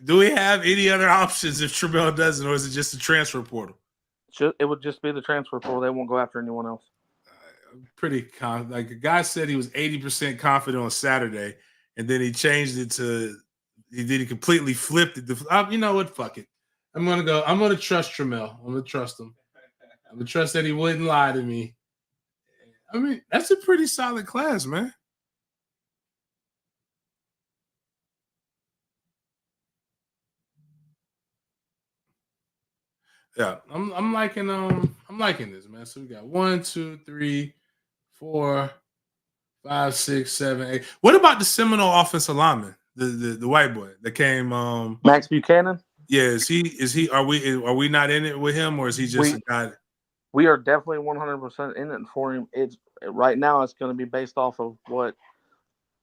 Do we have any other options if Tramel doesn't, or is it just the transfer portal? It would just be the transfer portal. They won't go after anyone else. Pretty confident. Like a guy said, he was 80% confident on Saturday, and then he changed it to. He completely flipped it. You know what? Fuck it. I'm gonna trust Tramel. I'm gonna trust him. I'm gonna trust that he wouldn't lie to me. I mean, that's a pretty solid class, man. Yeah, I'm liking this, man. So we got 1, 2, 3, 4, 5, 6, 7, 8. What about the Seminole offensive lineman, the white boy that came? Max Buchanan. Yeah, is he? Are we not in it with him, or is he just a guy? We are definitely 100% in it for him. It's right now. It's going to be based off of what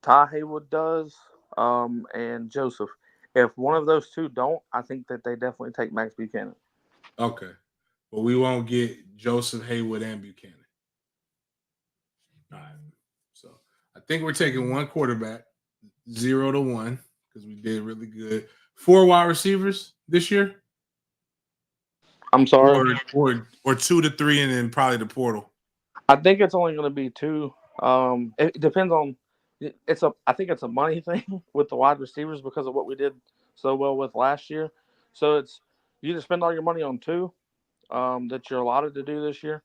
Ty Haywood does, and Joseph. If one of those two don't, I think that they definitely take Max Buchanan. Okay, but we won't get Joseph, Haywood, and Buchanan. All right. So I think we're taking one quarterback, 0 to 1, because we did really good. 4 wide receivers this year. I'm sorry, or 2 to 3, and then probably the portal. I think it's only going to be 2. It depends on. I think it's a money thing with the wide receivers because of what we did so well with last year. So it's you either spend all your money on 2 that you're allotted to do this year,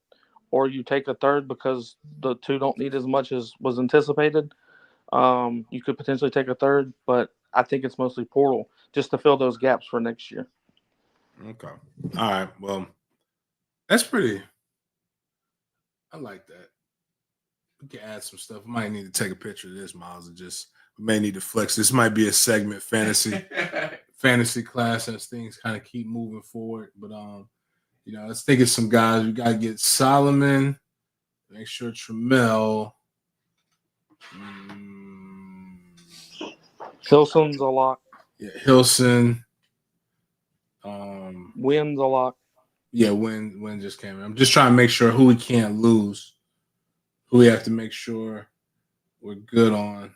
or you take a third because the 2 don't need as much as was anticipated. You could potentially take a third, but I think it's mostly portal just to fill those gaps for next year. Okay. All right. Well, that's pretty. I like that. We can add some stuff. We might need to take a picture of this, Miles, and we may need to flex. This might be a segment fantasy class as things kind of keep moving forward. But let's think of some guys. We gotta get Solomon. Make sure Tramel. Hilson's a lock. Yeah, Hilson. Wynn's a lock. Yeah, Wynn just came in. I'm just trying to make sure who we can't lose, who we have to make sure we're good on.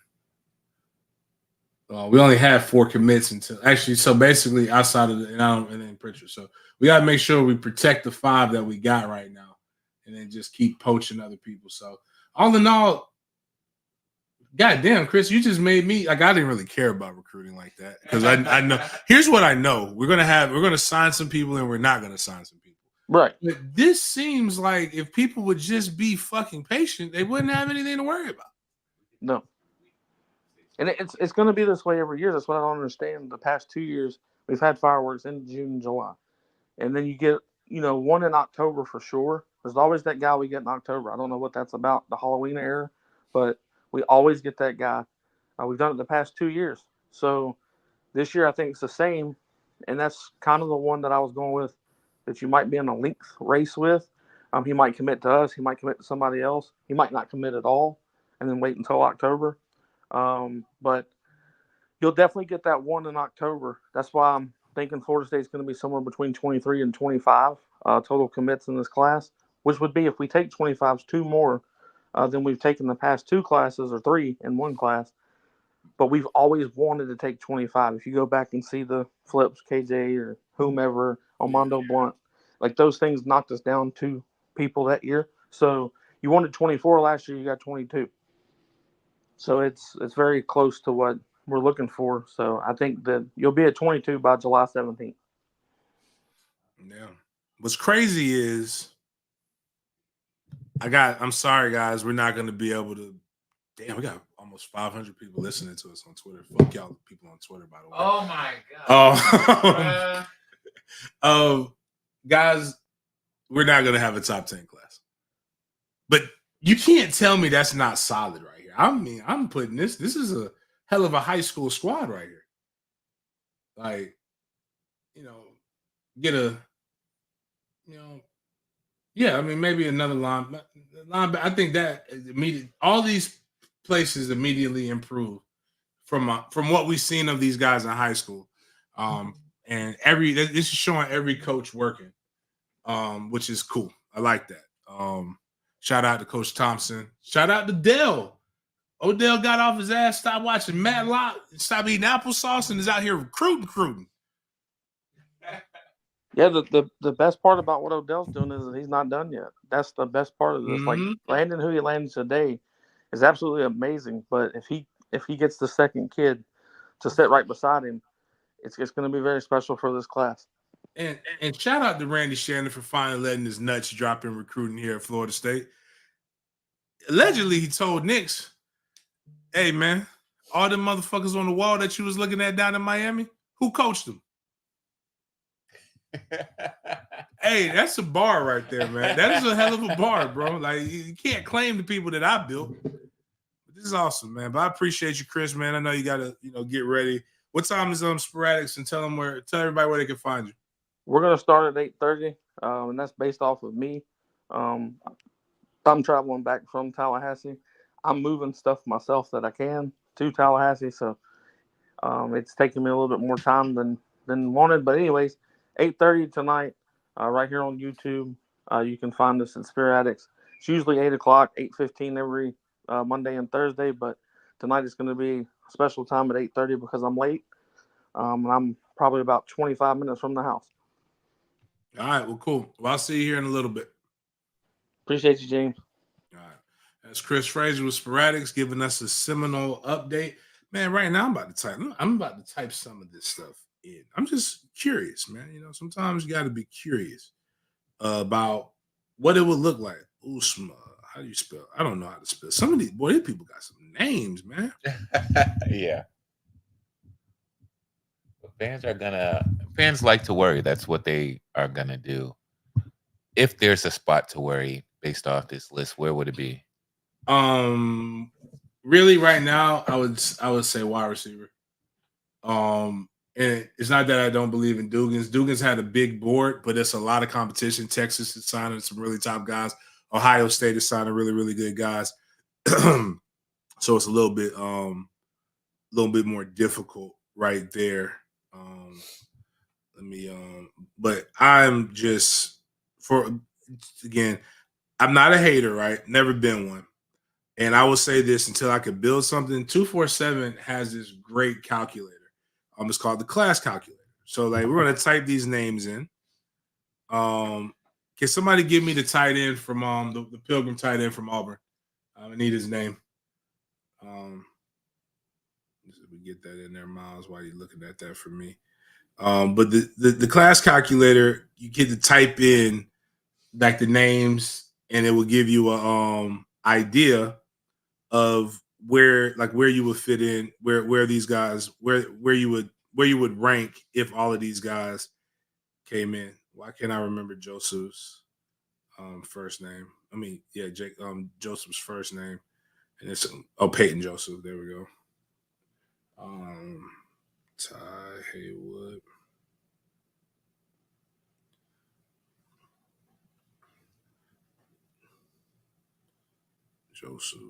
We only have 4 commits until actually. So basically, outside of and then Pritchard. So we got to make sure we protect the 5 that we got right now, and then just keep poaching other people. So all in all, goddamn, Chris, you just made me like I didn't really care about recruiting like that because I know. Here's what I know: we're gonna sign some people, and we're not gonna sign some people. Right. But this seems like if people would just be fucking patient, they wouldn't have anything to worry about. No. And it's going to be this way every year. That's what I don't understand. The past 2 years, we've had fireworks in June and July. And then you get, one in October for sure. There's always that guy we get in October. I don't know what that's about, the Halloween era, but we always get that guy. We've done it the past 2 years. So this year I think it's the same. And that's kind of the one that I was going with that you might be in a length race with. He might commit to us. He might commit to somebody else. He might not commit at all and then wait until October. But you'll definitely get that one in October. That's why I'm thinking Florida State's going to be somewhere between 23 and 25 total commits in this class, which would be if we take 25s, 2 more than we've taken the past 2 classes or 3 in one class. But we've always wanted to take 25. If you go back and see the flips, KJ or whomever, Armando Blunt, like those things knocked us down 2 people that year. So you wanted 24 last year, you got 22. So it's very close to what we're looking for. So I think that you'll be at 22 by July 17th. Yeah. What's crazy is I'm sorry, guys. We're not going to be able to. Damn, we got almost 500 people listening to us on Twitter. Fuck y'all people on Twitter, by the way. Oh, my God. Guys, we're not going to have a top 10 class. But you can't tell me that's not solid right here. I mean, I'm putting this is a hell of a high school squad right here. Like, get a, yeah, I mean, maybe another line. I think that all these places immediately improve from what we've seen of these guys in high school. And this is showing every coach working, which is cool. I like that. Shout out to Coach Thompson. Shout out to Dell. Odell got off his ass, stopped watching Matlock, stopped eating applesauce, and is out here recruiting. Yeah, the best part about what Odell's doing is that he's not done yet. That's the best part of this. Mm-hmm. Like landing who he landed today is absolutely amazing. But if he gets the second kid to sit right beside him, it's going to be very special for this class. And shout out to Randy Shannon for finally letting his nuts drop in recruiting here at Florida State. Allegedly, he told Knicks, "Hey man, all them motherfuckers on the wall that you was looking at down in Miami, who coached them?" Hey, that's a bar right there, man. That is a hell of a bar, bro. Like you can't claim the people that I built. But this is awesome, man. But I appreciate you, Chris, man. I know you gotta, get ready. What time is Sporadics, and tell everybody where they can find you. We're gonna start at 8:30, and that's based off of me. I'm traveling back from Tallahassee. I'm moving stuff myself that I can to Tallahassee, so it's taking me a little bit more time than wanted. But anyways, 8:30 tonight, right here on YouTube. You can find us at Spirit Addicts. It's usually 8 o'clock, 8:15 every Monday and Thursday, but tonight it's going to be a special time at 8:30 because I'm late. And I'm probably about 25 minutes from the house. All right, well, cool. Well, I'll see you here in a little bit. Appreciate you, James. All right. That's Chris Frazier with Sporadics giving us a Seminole update. Man, right now I'm about to type some of this stuff in. I'm just curious, man. Sometimes you got to be curious about what it would look like. Usma, how do you spell? I don't know how to spell. Some of these people got some names, man. Yeah. Fans like to worry. That's what they are gonna do. If there's a spot to worry based off this list, where would it be? Really, right now, I would say wide receiver. And it's not that I don't believe in Dugans. Dugans had a big board, but it's a lot of competition. Texas is signing some really top guys. Ohio State is signing really, really good guys. So it's a little bit more difficult right there. But I'm just I'm not a hater, right? Never been one. And I will say this until I could build something. 247 has this great calculator. It's called the class calculator. So we're gonna type these names in. Can somebody give me the tight end from the Pilgrim tight end from Auburn? I need his name. We get that in there, Miles, while you're looking at that for me. But the class calculator, you get to type in like the names, and it will give you a idea of where you would fit in, where these guys, where you would rank if all of these guys came in. Why can't I remember Joseph's first name? I mean, yeah, Joseph's first name, and it's Peyton Joseph. There we go. Ty Haywood. Joseph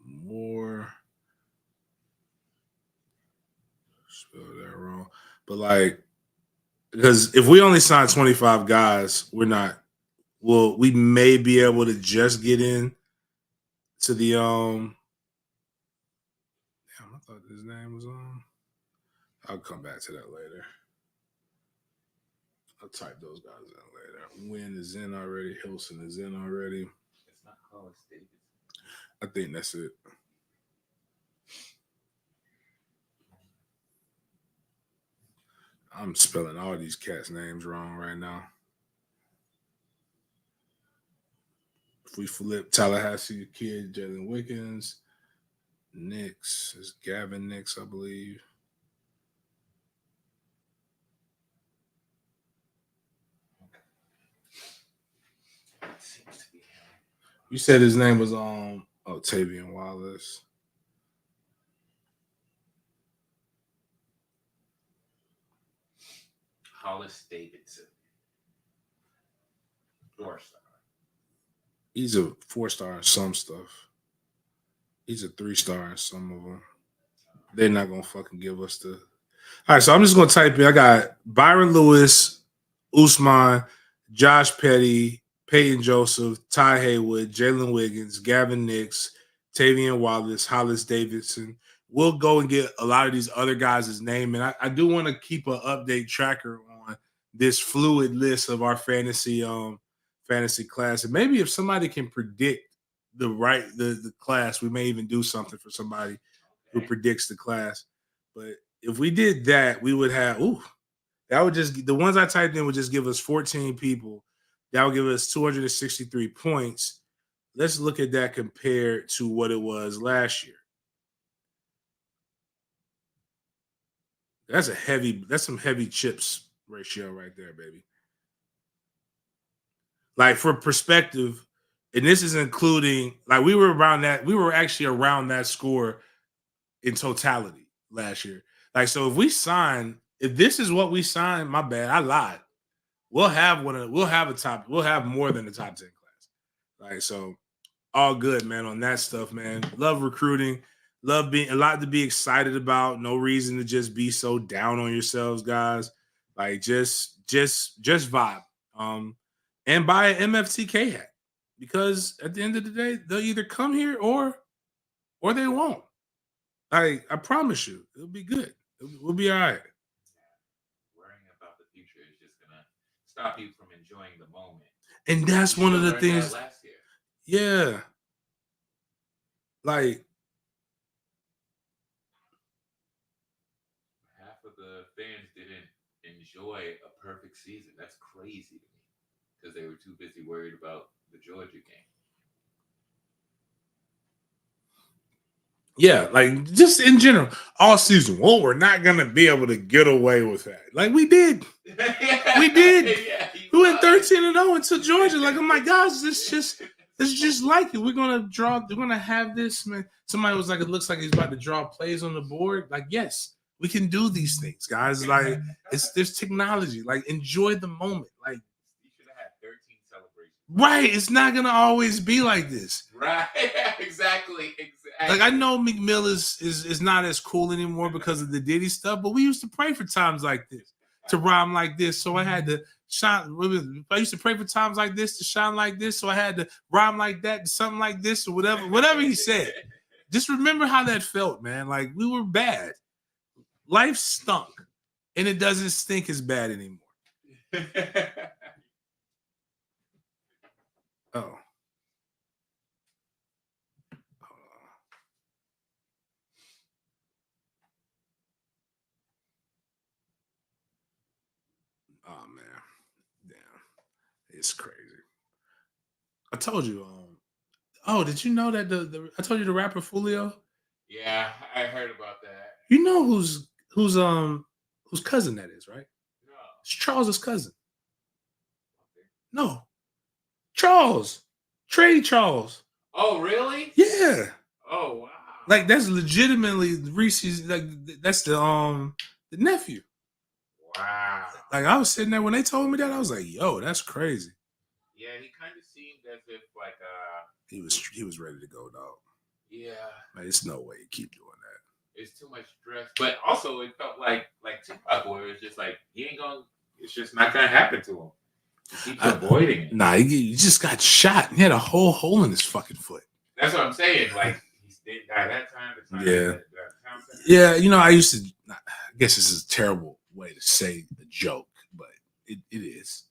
Moore. Spelled that wrong. But because if we only sign 25 guys, we may be able to just get in to the Damn, I thought his name was I'll come back to that later. I'll type those guys in later. Wynn is in already. Hilson is in already. It's not Hollis Davidson. I think that's it. I'm spelling all these cats' names wrong right now. If we flip Tallahassee kid, Jalen Wiggins, Nix is Gavin Nix, I believe. Seems to be him. You said his name was Tavian Wallace. Hollis Davidson. 4-star. He's a 4-star in some stuff. He's a 3-star in some of them. They're not gonna fucking give us the. All right, so I'm just gonna type in. I got Byron Lewis, Usman, Josh Petty, Peyton Joseph, Ty Haywood, Jalen Wiggins, Gavin Nix, Tavian Wallace, Hollis Davidson. We'll go and get a lot of these other guys' name, and I do want to keep an update tracker on this fluid list of our fantasy class, and maybe if somebody can predict the class, we may even do something for somebody who predicts the class. But if we did that, we would have that would just the ones I typed in would just give us 14 people. That would give us 263 points. Let's look at that compared to what it was last year. That's some heavy chips ratio right there, baby. Like for perspective, and this is including like we were actually around that score in totality last year. Like, so if this is what we signed, my bad, I lied. We'll have more than the top 10 class. Like, so all good, man, on that stuff, man. Love recruiting, love being a lot to be excited about. No reason to just be so down on yourselves, guys. Like, just vibe. And buy an MFTK hat. Because at the end of the day, they'll either come here or they won't. I promise you, it'll be good. We'll be all right. Worrying about the future is just gonna stop you from enjoying the moment. And that's one of the things. Last year. Yeah. Like half of the fans didn't enjoy a perfect season. That's crazy to me because they were too busy worried about the Georgia game. Yeah, like just in general, all season. Well, we're not gonna be able to get away with that. Like we did. We did. Yeah, we went 13-0 into Georgia. Like, oh my gosh, it's just like it. We're gonna have this, man. Somebody was like, it looks like he's about to draw plays on the board. Like, yes, we can do these things, guys. Like, there's technology. Like, enjoy the moment. Like, you should have had 13 celebrations. Right. It's not gonna always be like this. Right. Exactly. Like, I know McMill is not as cool anymore because of the Diddy stuff, but we used to pray for times like this to rhyme like this. So I had to shine. I used to pray for times like this to shine like this. So I had to rhyme like that, something like this, or whatever he said. Just remember how that felt, man. Like, we were bad. Life stunk, and it doesn't stink as bad anymore. Oh. Oh man, damn, it's crazy. I told you. Did you know that I told you the rapper Fulio? Yeah, I heard about that. You know whose cousin that is, right? No, it's Charles's cousin. Okay. No, Charles, Trey Charles. Oh, really? Yeah. Oh, wow. Like, that's legitimately Reese's. Like, that's the nephew. Wow. Like, I was sitting there when they told me that, I was like, yo, that's crazy. Yeah, he kind of seemed as if like he was ready to go, dog. Yeah. Like, it's no way you keep doing that. It's too much stress. But also it felt like Tupac, where it's just like it's just not gonna happen to him. He keeps avoiding it. Nah, he just got shot. He had a whole hole in his fucking foot. That's what I'm saying. Like he didn't die that time. Yeah. You know, I used to. I guess this is a terrible way to say a joke, but it is.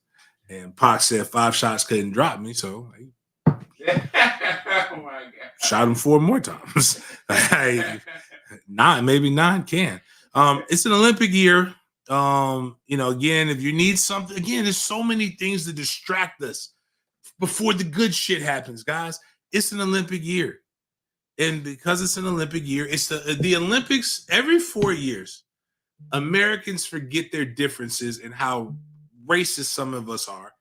And Pac said 5 shots couldn't drop me, so Oh my God. shot him 4 more times. Maybe 9 can. It's an Olympic year. You know, again, if you need something, again, there's so many things to distract us before the good shit happens, guys. It's an Olympic year. And because it's an Olympic year, it's the Olympics every 4 years. Americans forget their differences and how racist some of us are.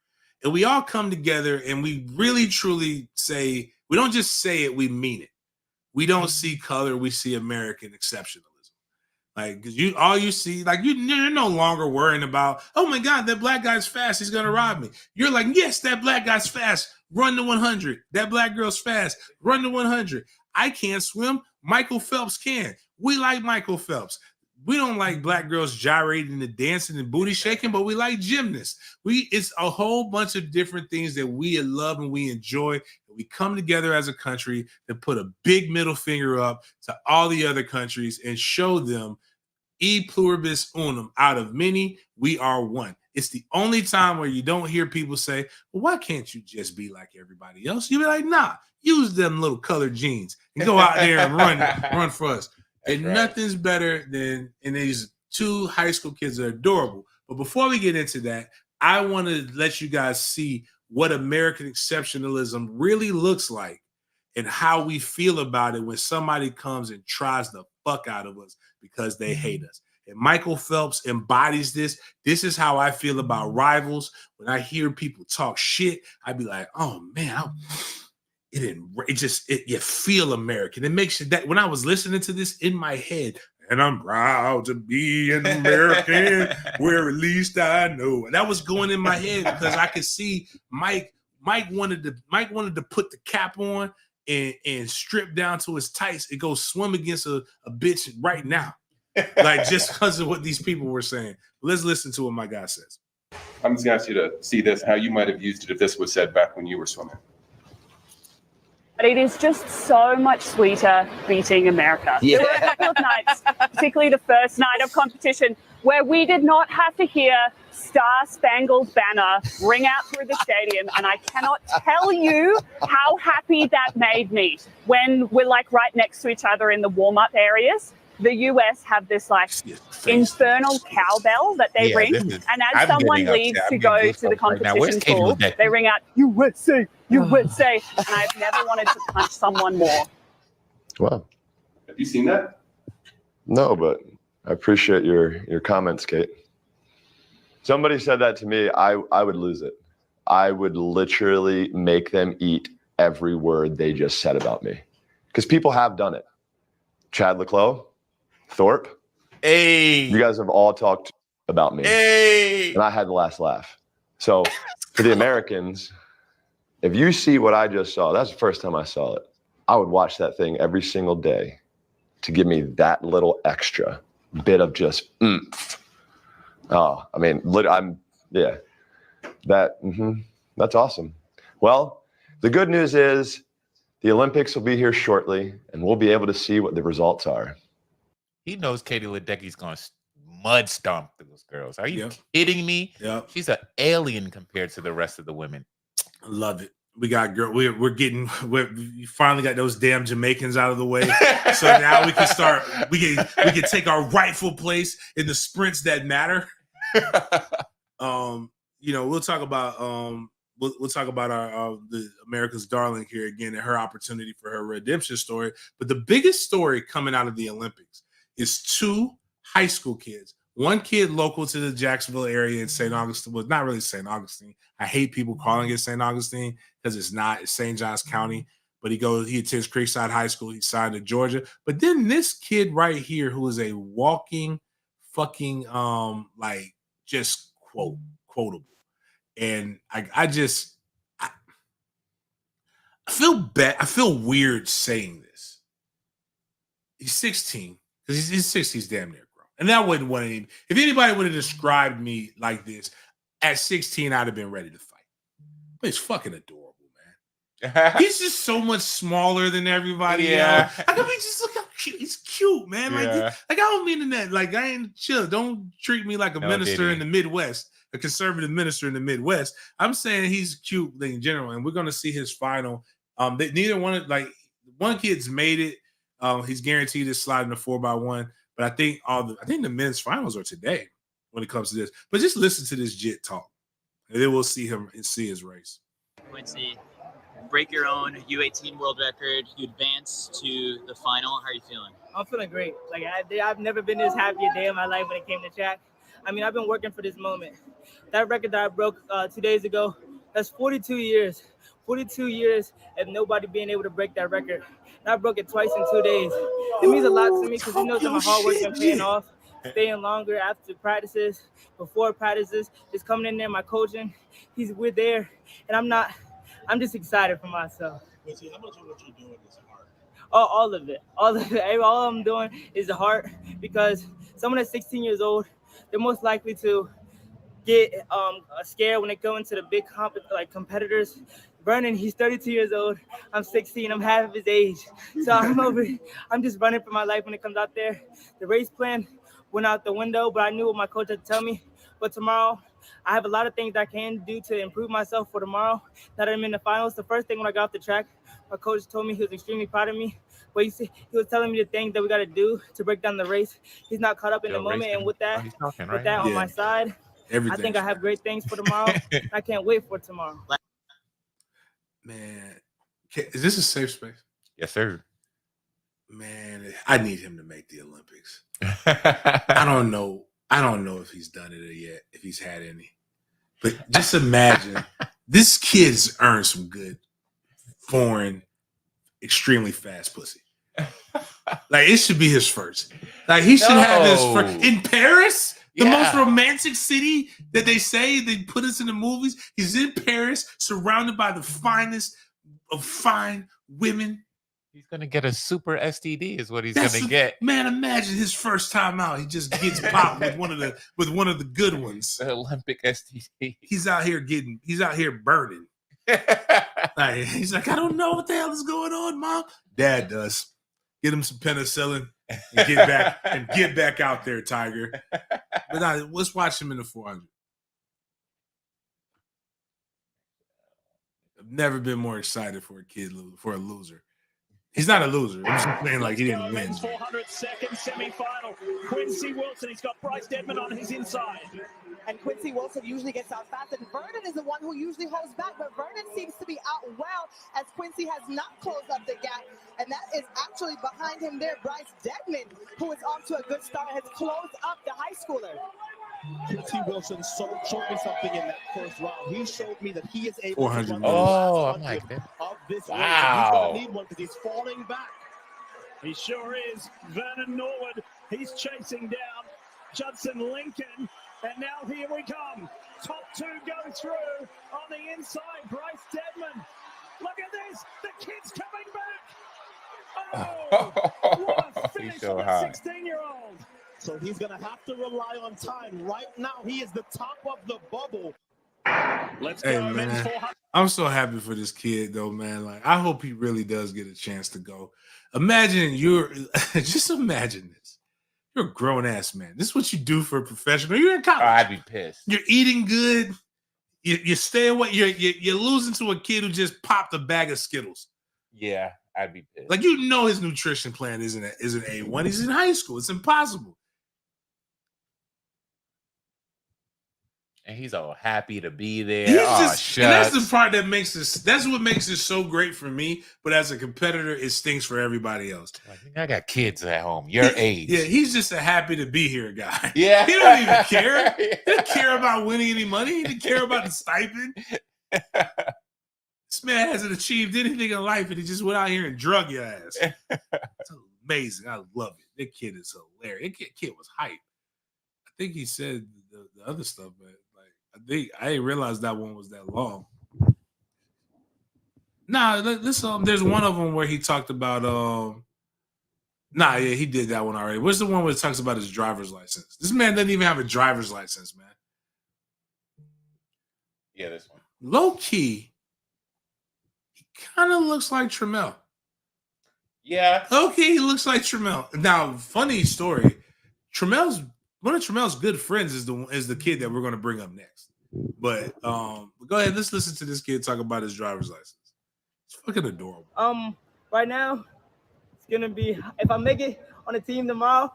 And we all come together and we really truly say, we don't just say it, we mean it. We don't see color, we see American exceptionalism. Like, cause all you see, like you're no longer worrying about, oh my God, that black guy's fast, he's gonna rob me. You're like, yes, that black guy's fast, run to 100. That black girl's fast, run to 100. I can't swim, Michael Phelps can. We like Michael Phelps. We don't like black girls gyrating and dancing and booty shaking, but we like gymnasts. It's a whole bunch of different things that we love and we enjoy. We come together as a country to put a big middle finger up to all the other countries and show them e pluribus unum. Out of many, we are one. It's the only time where you don't hear people say, well, why can't you just be like everybody else? You be like, nah, use them little colored jeans and go out there and run for us. And nothing's better than, and these 2 high school kids are adorable. But before we get into that, I want to let you guys see what American exceptionalism really looks like and how we feel about it when somebody comes and tries the fuck out of us because they hate us. And Michael Phelps embodies this. This is how I feel about rivals. When I hear people talk shit, I'd be like, oh man, you feel American. It makes you that when I was listening to this in my head, and I'm proud to be an American, where at least I know. That was going in my head because I could see Mike wanted to put the cap on and strip down to his tights and go swim against a bitch right now. Like just because of what these people were saying. Let's listen to what my guy says. I'm just gonna ask you to see this, how you might have used it if this was said back when you were swimming. But it is just so much sweeter beating America. Yeah. There were a couple of nights, particularly the first night of competition, where we did not have to hear Star Spangled Banner ring out through the stadium. And I cannot tell you how happy that made me when we're like right next to each other in the warm-up areas. The US have this like infernal cowbell that they ring. And as someone leaves to go to the competition pool, they ring out, USA, USA. And I've never wanted to punch someone more. Wow. Have you seen that? No, but I appreciate your comments, Kate. Somebody said that to me, I would lose it. I would literally make them eat every word they just said about me. Because people have done it. Chad Leclos, Thorpe. Hey. You guys have all talked about me. Hey. And I had the last laugh. So for the Americans, if you see what I just saw, that's the first time I saw it. I would watch that thing every single day to give me that little extra bit of just oomph. Oh, I mean, that's awesome. Well, the good news is the Olympics will be here shortly, and we'll be able to see what the results are. He knows Katie Ledecky's going to mud stomp those girls. Are you kidding me? Yep. She's an alien compared to the rest of the women. I love it. We got we finally got those damn Jamaicans out of the way. So now we can start. We can take our rightful place in the sprints that matter. We'll talk about we'll talk about our the America's darling here again and her opportunity for her redemption story. But the biggest story coming out of the Olympics is 2 high school kids. One kid local to the Jacksonville area in St. Augustine. Well, not really St. Augustine. I hate people calling it St. Augustine because it's not. It's St. Johns County. But he attends Creekside High School. He signed to Georgia. But then this kid right here, who is a walking fucking just quotable. And I feel bad. I feel weird saying this. He's 16 because he's 16. He's damn near grown. And that wouldn't want any. If anybody would have described me like this at 16, I'd have been ready to fight. But it's fucking adorable, man. He's just so much smaller than everybody else. I mean, just look how cute. He's cute, man. Like I don't mean in that. Like I ain't chill. Don't treat me like a minister in the Midwest, a conservative minister in the Midwest. I'm saying he's cute in general, and we're gonna see his final. Neither one of one kid's made it. He's guaranteed to slide in the 4x1. But I think the men's finals are today when it comes to this. But just listen to this Jit talk, and then we'll see him and see his race. Quincy, break your own U18 world record. You advance to the final. How are you feeling? I'm feeling great. Like I've never been this happy a day in my life when it came to track. I mean, I've been working for this moment. That record that I broke 2 days ago, that's 42 years. 42 years of nobody being able to break that record. And I broke it twice in 2 days. It means a lot to me because he knows that my hard work been paying off. Staying longer after practices, before practices, just coming in there, my coaching, we're there. And I'm just excited for myself. Quincy, how much of what you're doing is hard? Oh, all of it. All I'm doing is the heart, because someone that's 16 years old, they're most likely to get scared when they go into the big competitors. Vernon, he's 32 years old. I'm 16. I'm half of his age. So I'm just running for my life when it comes out there. The race plan went out the window, but I knew what my coach had to tell me. But tomorrow, I have a lot of things I can do to improve myself for tomorrow. Now that I'm in the finals, the first thing when I got off the track, my coach told me he was extremely proud of me. But he was telling me the things that we got to do to break down the race. He's not caught up in the moment, and with that on my side, I think I have great things for tomorrow. I can't wait for tomorrow. Man, is this a safe space? Yes, sir. Man, I need him to make the Olympics. I don't know if he's done it yet, if he's had any. But just imagine, this kid's earned some good, foreign, extremely fast pussy. Like, it should be his first. Like, he should have his first. In Paris, the most romantic city that they say they put us in the movies. He's in Paris, surrounded by the finest of fine women. He's gonna get a super STD, is what he's gonna get. Man, imagine his first time out. He just gets popped with one of the good ones. The Olympic STD. He's out here burning. Like, he's like, I don't know what the hell is going on, Mom. Dad does. Get him some penicillin and get back out there, Tiger. But let's watch him in the 400. I've never been more excited for a loser. He's not a loser. I'm just saying, like, he didn't win. 400 second semi-final. Quincy Wilson, he's got Bryce Deadman on his inside. And Quincy Wilson usually gets out fast, and Vernon is the one who usually holds back, but Vernon seems to be out well, as Quincy has not closed up the gap, and that is actually behind him there, Bryce Deadman, who is off to a good start, has closed up the high schooler. Quincy Wilson showed me something in that first round. He showed me that he is able to run I'm like that. of this race. Wow. He's going to need one because he's falling back. He sure is. Vernon Norwood, he's chasing down Judson Lincoln. And now here we come. Top two go through on the inside. Bryce Deadman. Look at this. The kid's coming back. Oh, what a finish so for the high. 16-year-old. So he's going to have to rely on time. Right now, he is the top of the bubble. Let's go, man. I'm so happy for this kid, though, man. Like, I hope he really does get a chance to go. Just imagine this. You're a grown-ass man. This is what you do for a professional. You're in college. I'd be pissed. You're eating good. You stay away. You're losing to a kid who just popped a bag of Skittles. Yeah, I'd be pissed. Like, his nutrition plan isn't A1. He's in high school. It's impossible. And he's all happy to be there. And that's the part that makes this. That's what makes it so great for me. But as a competitor, it stinks for everybody else. I got kids at home, your age. Yeah, he's just a happy to be here guy. Yeah, he don't even care. He didn't care about winning any money. He didn't care about the stipend. This man hasn't achieved anything in life, and he just went out here and drug your ass. It's amazing. I love it. That kid is hilarious. That kid was hype. I think he said the other stuff, but I didn't realize that one was that long. There's one of them where he talked about he did that one already. What's the one where he talks about his driver's license? This man doesn't even have a driver's license, man. Yeah, this one. Low key, He kind of looks like Trammell. Yeah. Okay, he looks like Trammell. Now, funny story. One of Trammell's good friends is the kid that we're going to bring up next. But go ahead, let's listen to this kid talk about his driver's license. It's fucking adorable. Right now, it's gonna be if I make it on the team tomorrow,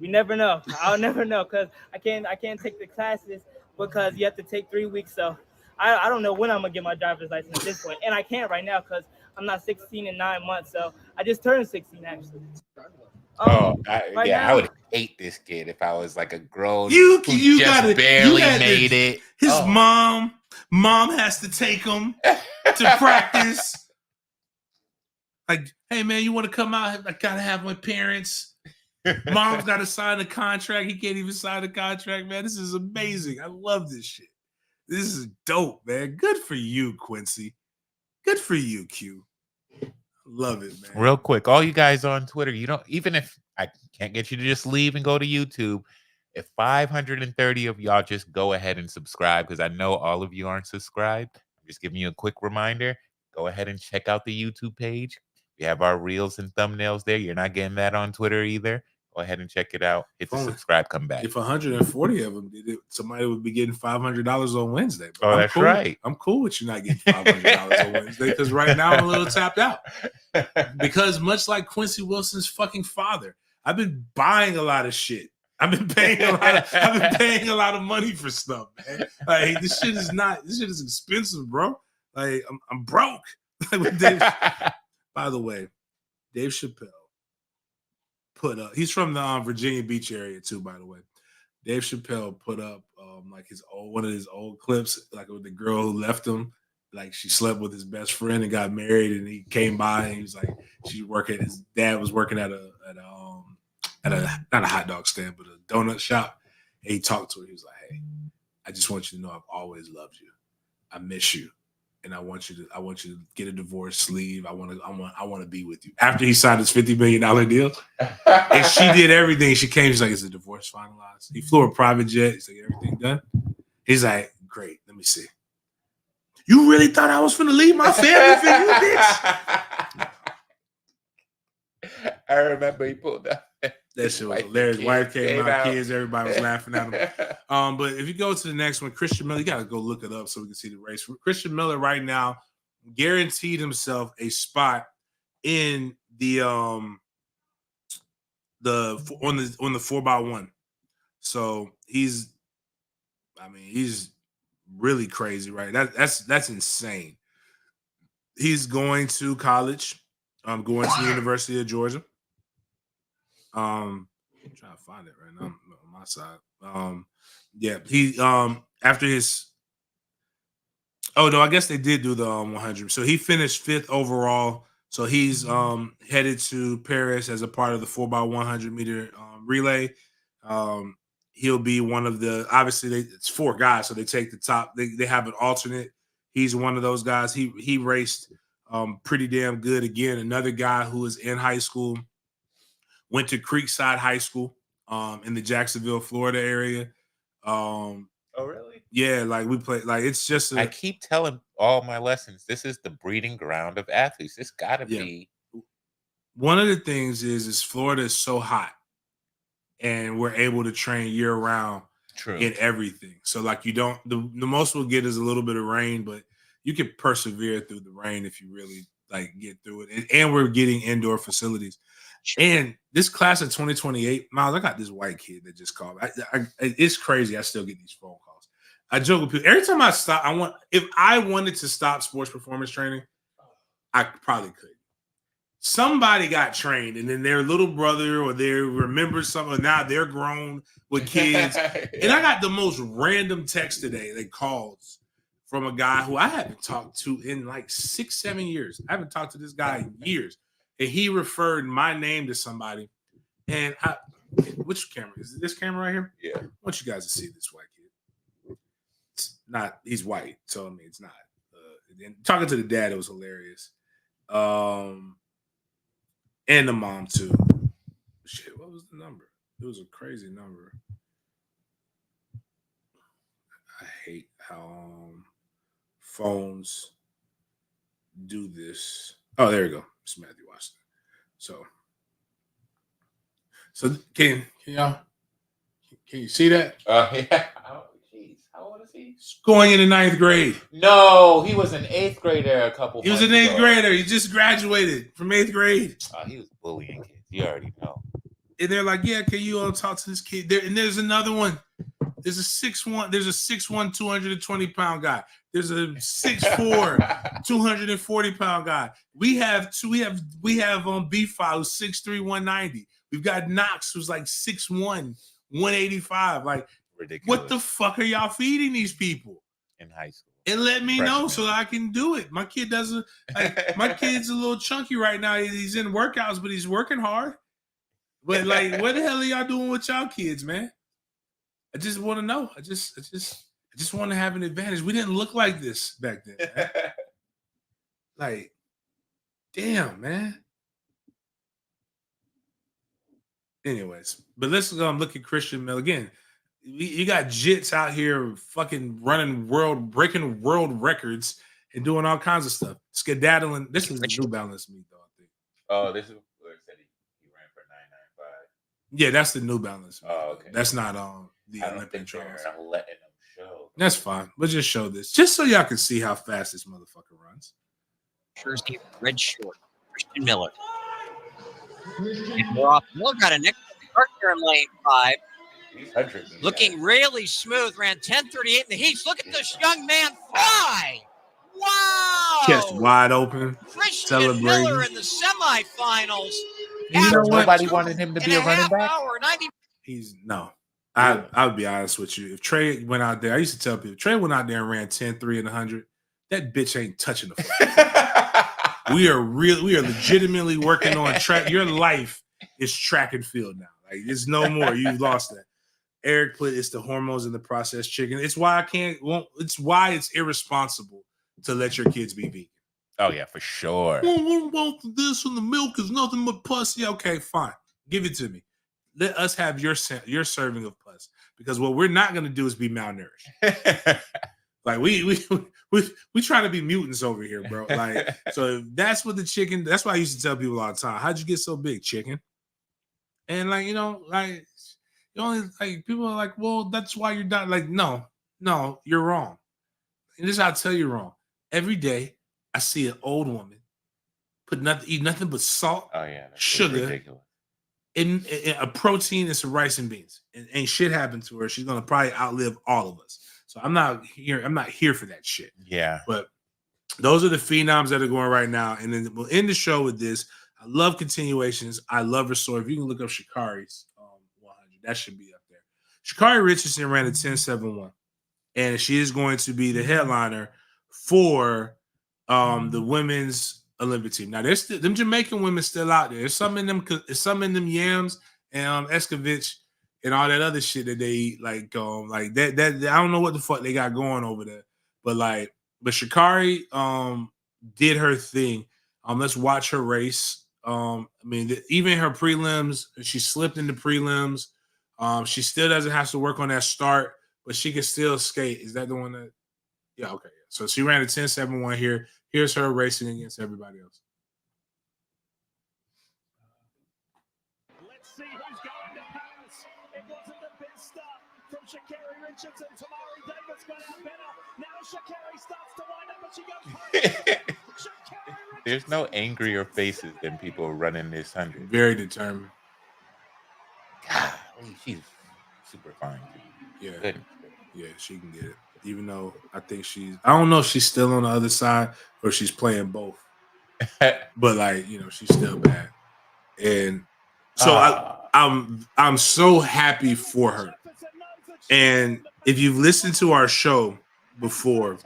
we never know. I'll never know because I can't take the classes because you have to take 3 weeks. So I don't know when I'm gonna get my driver's license at this point, and I can't right now because I'm not 16 in 9 months. So I just turned 16 actually. I now, would hate this kid if I was like a grown You who just gotta barely made it. His mom has to take him to practice. Like, hey man, you want to come out? I gotta have my parents. Mom's got to sign a contract. He can't even sign a contract, man. This is amazing. I love this shit. This is dope, man. Good for you, Quincy. Good for you, Q. Love it, man. Real quick, all you guys on Twitter, you don't, even if I can't get you to just leave and go to YouTube, if 530 of y'all just go ahead and subscribe, because I know all of you aren't subscribed. I'm just giving you a quick reminder. Go ahead and check out the YouTube page. We have our reels and thumbnails there. You're not getting that on Twitter either. Go ahead and check it out. Hit the subscribe, come back. If 140 of them did it, somebody would be getting $500 on Wednesday. But that's cool. right. I'm cool with you not getting $500 on Wednesday because right now I'm a little tapped out. Because much like Quincy Wilson's fucking father, I've been buying a lot of shit. I've been paying a lot of money for stuff, man. Like this shit is expensive, bro. Like I'm broke. By the way, Dave Chappelle put up. He's from the Virginia Beach area too, by the way. Dave Chappelle put up like one of his old clips, like with the girl who left him. Like she slept with his best friend and got married, and he came by and he was like, his dad was working at a not a hot dog stand, but a donut shop. And he talked to her. He was like, "Hey, I just want you to know I've always loved you. I miss you. And I want you to get a divorce, leave. I want to be with you." After he signed his $50 million deal, and she did everything. She came. She's like, "Is the divorce finalized?" He flew a private jet. He's like, "Everything done?" He's like, "Great. Let me see. You really thought I was finna leave my family for you, bitch?" I remember he pulled that. That shit was hilarious. Wife came out, kids, everybody was laughing at him. But if you go to the next one, Christian Miller, you got to go look it up so we can see the race. Christian Miller right now guaranteed himself a spot in the 4x1. So he's really crazy, right? That's insane. He's going to college. Going to the University of Georgia. I'm trying to find it right now on my side. Yeah, he after his. Oh no, I guess they did do the 100. So he finished 5th overall. So he's headed to Paris as a part of the 4x100 meter relay. He'll be one of the. Obviously, it's 4 guys, so they take the top. They have an alternate. He's one of those guys. He raced pretty damn good. Again, another guy who is in high school. Went to Creekside High School in the Jacksonville, Florida area. Oh, really? Yeah, like we play. Like it's just. I keep telling all my lessons, this is the breeding ground of athletes. This got to be. One of the things is Florida is so hot, and we're able to train year round in everything. So like you don't. The most we'll get is a little bit of rain, but you can persevere through the rain if you really like get through it. And we're getting indoor facilities. And this class of 2028, Miles, I got this white kid that just called. It's crazy. I still get these phone calls. I joke with people every time I stop. If I wanted to stop sports performance training, I probably could. Somebody got trained, and then their little brother or they remember something. Now they're grown with kids, and I got the most random text today. They called from a guy who I haven't talked to in like 6-7 years. I haven't talked to this guy in years. And he referred my name to somebody. And which camera? Is it this camera right here? Yeah. I want you guys to see this white kid. It's not, he's white. So, I mean, it's not. And talking to the dad, it was hilarious. And the mom, too. Shit, what was the number? It was a crazy number. I hate how phones do this. Oh, there we go. It's Matthew Washington. So can y'all can you see that? Yeah. Oh, jeez. How old is he? He's going into 9th grade. No, he was an 8th grader a couple He was months an 8th ago. grader. He just graduated from 8th grade. He was bullying kids. You already know. And they're like, yeah, can you all talk to this kid? And there's another one. There's a 6'1", 220-pound guy. There's a 6'4", 240-pound guy. We have B-File who's 6'3", 190. We've got Knox who's like 6'1", 185. Like, ridiculous. What the fuck are y'all feeding these people in high school? And let me know so I can do it. My kid doesn't. Like, my kid's a little chunky right now. He's in workouts, but he's working hard. But like, what the hell are y'all doing with y'all kids, man? I just want to know. I just want to have an advantage. We didn't look like this back then. Man. Like, damn, man. Anyways, but let's look at Christian Mill again. You got jits out here fucking breaking world records and doing all kinds of stuff. Skedaddling. This is the New Balance meet, though, I think. Oh, this is where it said he ran for 995. Yeah, that's the New Balance meet. Oh, okay. That's not on the Olympic trials. I'm letting them show. That's fine. We'll just show this. Just so y'all can see how fast this motherfucker runs. Jersey red short. Christian Miller. And we're off. Miller got a next partner in lane 5. Looking really smooth, ran 10:38 in the heats. Look at this young man fly! Wow! Chest wide open. Christian Miller in the semifinals. You know what? Nobody wanted him to be a running back. He's no. I would be honest with you. If Trey went out there, I used to tell people, Trey went out there and ran 10-3 and 100. That bitch ain't touching the foot. We are legitimately working on track. Your life is track and field now. Like, there's no more. You've lost that. Eric put it's the hormones in the processed chicken. It's why it's why it's irresponsible to let your kids be vegan. Oh yeah, for sure. Well, this and the milk is nothing but pussy. Okay, fine. Give it to me. Let us have your serving of pus, because what we're not gonna do is be malnourished. Like we trying to be mutants over here, bro. Like, so that's what the chicken. That's why I used to tell people all the time. How'd you get so big, chicken? And like, like. Only like people are like, well, that's why you're not like, no, you're wrong. And this is how I tell you wrong. Every day I see an old woman eat nothing but salt, sugar, and a protein and some rice and beans. And ain't shit happened to her. She's gonna probably outlive all of us. So I'm not here for that shit. Yeah. But those are the phenoms that are going right now. And then we'll end the show with this. I love continuations. I love restore. If you can look up Shikari's. That should be up there. Sha'Carri Richardson ran a 10.71, and she is going to be the headliner for the women's Olympic team. Now, there's them Jamaican women still out there. There's some in them yams and Escovitch and all that other shit that they eat. Like that I don't know what the fuck they got going over there, but Sha'Carri did her thing. Let's watch her race. Even her prelims, she slipped in the prelims. She still doesn't have to work on that start, but she can still skate. Is that the one that? Yeah, okay. So she ran a 10.71 here. Here's her racing against everybody else. Let's see who's going to pass. It wasn't the best start from Sha'Carri Richardson. Tamari Davis got out better. Now Sha'Carri starts to wind up, but she goes. There's no angrier faces than people running this 100. Very determined. God, she's super fine. Yeah. Good. Yeah, she can get it. Even though I think I don't know if she's still on the other side or she's playing both. But she's still bad. And so I'm so happy for her. And if you've listened to our show before,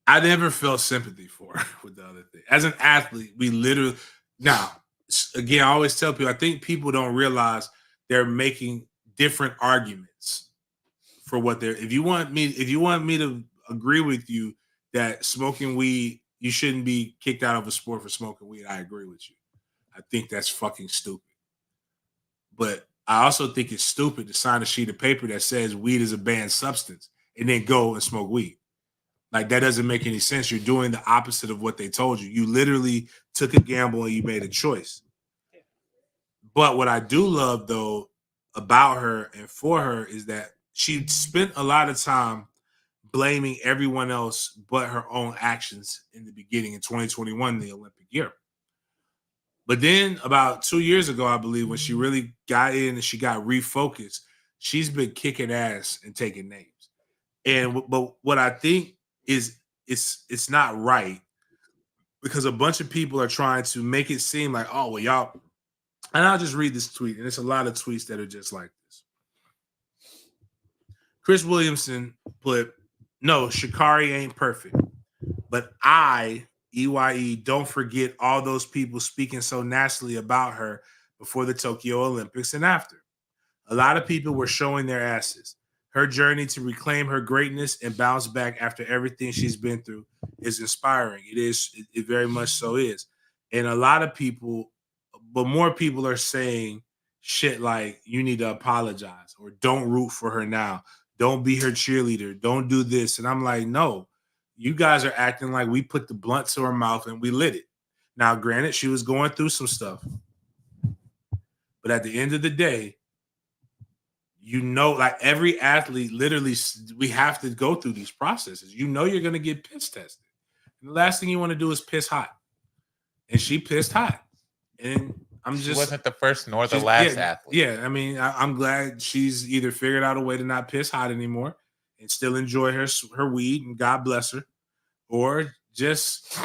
I never felt sympathy for her with the other thing. As an athlete, we literally again, I always tell people, I think people don't realize they're making different arguments for what they're. If you want me to agree with you that smoking weed, you shouldn't be kicked out of a sport for smoking weed, I agree with you. I think that's fucking stupid. But I also think it's stupid to sign a sheet of paper that says weed is a banned substance and then go and smoke weed. Like, that doesn't make any sense. You're doing the opposite of what they told you. You literally took a gamble and you made a choice. But what I do love, though, about her and for her is that she spent a lot of time blaming everyone else but her own actions in the beginning in 2021, the Olympic year. But then about 2 years ago, I believe, when she really got in and she got refocused, she's been kicking ass and taking names. But what I think is it's not right, because a bunch of people are trying to make it seem like, oh, well, y'all. And I'll just read this tweet, and it's a lot of tweets that are just like this. Chris Williamson put, no, Sha'Carri ain't perfect, but EYE, don't forget all those people speaking so nastily about her before the Tokyo Olympics and after. A lot of people were showing their asses. Her journey to reclaim her greatness and bounce back after everything she's been through is inspiring. It very much so is. And a lot of people, but more people are saying shit like, you need to apologize, or don't root for her now. Don't be her cheerleader. Don't do this. And I'm like, no, you guys are acting like we put the blunt to her mouth and we lit it. Now, granted, she was going through some stuff. But at the end of the day, you know, like every athlete, literally, we have to go through these processes. You know you're going to get piss tested. And the last thing you want to do is piss hot. And she pissed hot. And she wasn't the first nor the last athlete. Yeah, I mean, I'm glad she's either figured out a way to not piss hot anymore and still enjoy her weed, and God bless her, or just,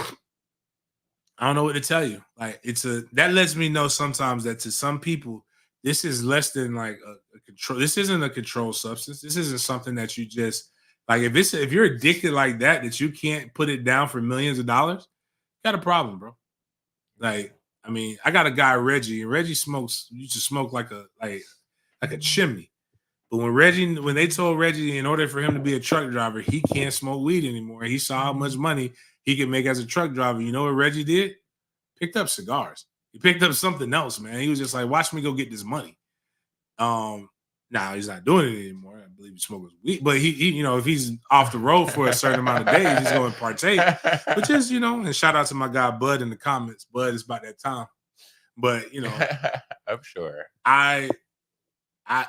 I don't know what to tell you. Like, that lets me know sometimes that to some people, this is less than like a control. This isn't a controlled substance. This isn't something that you just like. If you're addicted like that you can't put it down for millions of dollars, you got a problem, bro. Like, I mean, I got a guy, Reggie, and Reggie used to smoke like a chimney. But when they told Reggie in order for him to be a truck driver, he can't smoke weed anymore, he saw how much money he could make as a truck driver, you know what Reggie did? Picked up cigars. He picked up something else, man. He was just like, watch me go get this money. Now he's not doing it anymore. I believe he smokes weed, but he you know, if he's off the road for a certain amount of days, he's going to partake. Which is, you know, and shout out to my guy Bud in the comments. Bud, it's about that time. But you know, I'm sure I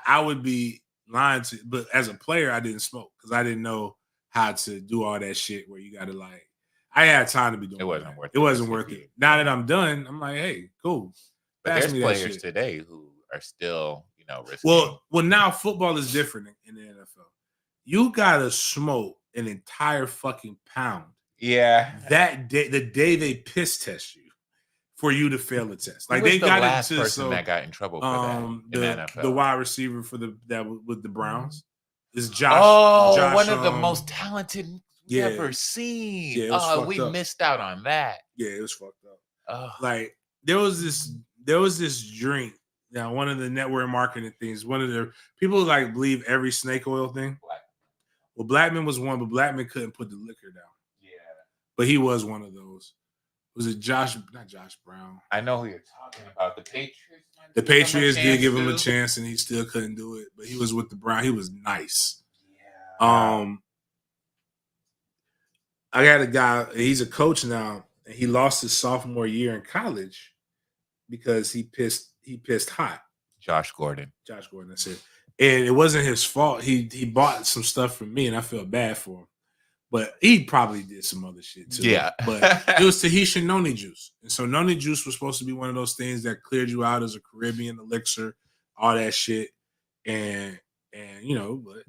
would be lying to, but as a player, I didn't smoke because I didn't know how to do all that shit where you got to like. I had time to be doing. It wasn't worth it. It wasn't worth it. Now that I'm done, I'm like, hey, cool. But there's players today who are still, you know, risking. Well, now football is different in the NFL. You gotta smoke an entire fucking pound. Yeah. That day, the day they piss test you, for you to fail the test. Like, Who was they the got last into person that got in trouble for that in the NFL? The wide receiver with the Browns is Josh. One of the most talented we've ever seen. Yeah, we missed out on that. Yeah, it was fucked up. Like, there was this drink. Now, one of the network marketing things, one of the people like believe every snake oil thing. Well, Blackman was one, but Blackman couldn't put the liquor down. Yeah, but he was one of those. Was it not Josh Brown? I know who you're talking about. The Patriots. The Patriots did give him a chance, and he still couldn't do it. But he was with the Brown. He was nice. Yeah. I got a guy. He's a coach now, and he lost his sophomore year in college because he pissed hot. Josh Gordon. That's it. And it wasn't his fault. He bought some stuff from me, and I felt bad for him. But he probably did some other shit too. Yeah. But it was Tahitian noni juice. And so noni juice was supposed to be one of those things that cleared you out as a Caribbean elixir, all that shit. And you know, but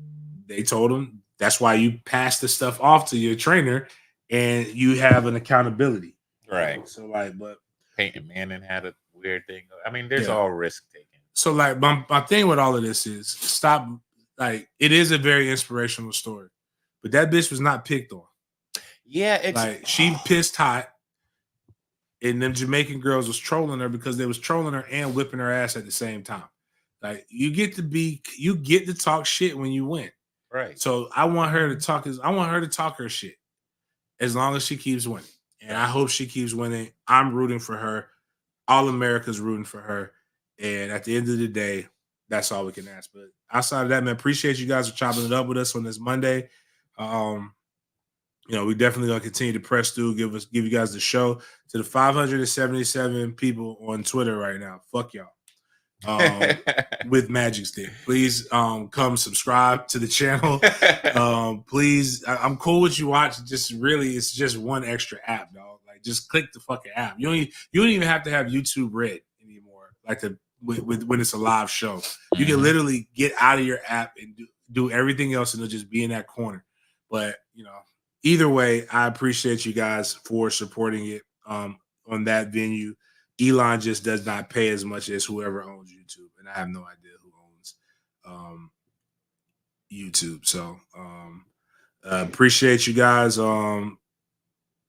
they told him that's why you pass the stuff off to your trainer and you have an accountability. Right. So like, but Peyton Manning had a weird thing. I mean, there's all risk taking. So like my thing with all of this is stop. Like, it is a very inspirational story. But that bitch was not picked on. Yeah, it's like she pissed hot, and them Jamaican girls was trolling her because they was trolling her and whipping her ass at the same time. Like, you get to talk shit when you win. Right. So I want her to talk her shit as long as she keeps winning. And I hope she keeps winning. I'm rooting for her. All America's rooting for her. And at the end of the day, that's all we can ask. But outside of that, man, appreciate you guys for chopping it up with us on this Monday. we definitely gonna continue to press through, give you guys the show. To the 577 people on Twitter right now, fuck y'all. With Magic Stick, please come subscribe to the channel. Please, I'm cool with you watching. Just really, it's just one extra app, dog. Like, just click the fucking app. You don't even have to have YouTube Red anymore. Like when it's a live show, you can literally get out of your app and do everything else, and it'll just be in that corner. But either way, I appreciate you guys for supporting it on that venue. Elon just does not pay as much as whoever owns YouTube, and I have no idea who owns YouTube. So appreciate you guys for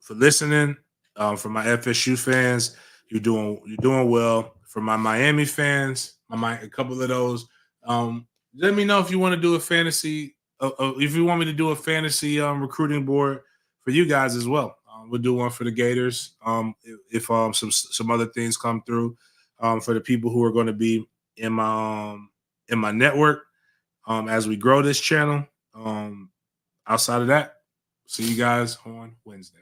listening. For my FSU fans, you're doing well. For my Miami fans, a couple of those, let me know if you want to do a fantasy. If you want me to do a fantasy recruiting board for you guys as well. We'll do one for the Gators if some other things come through for the people who are going to be in my network as we grow this channel. Outside of that, see you guys on Wednesday.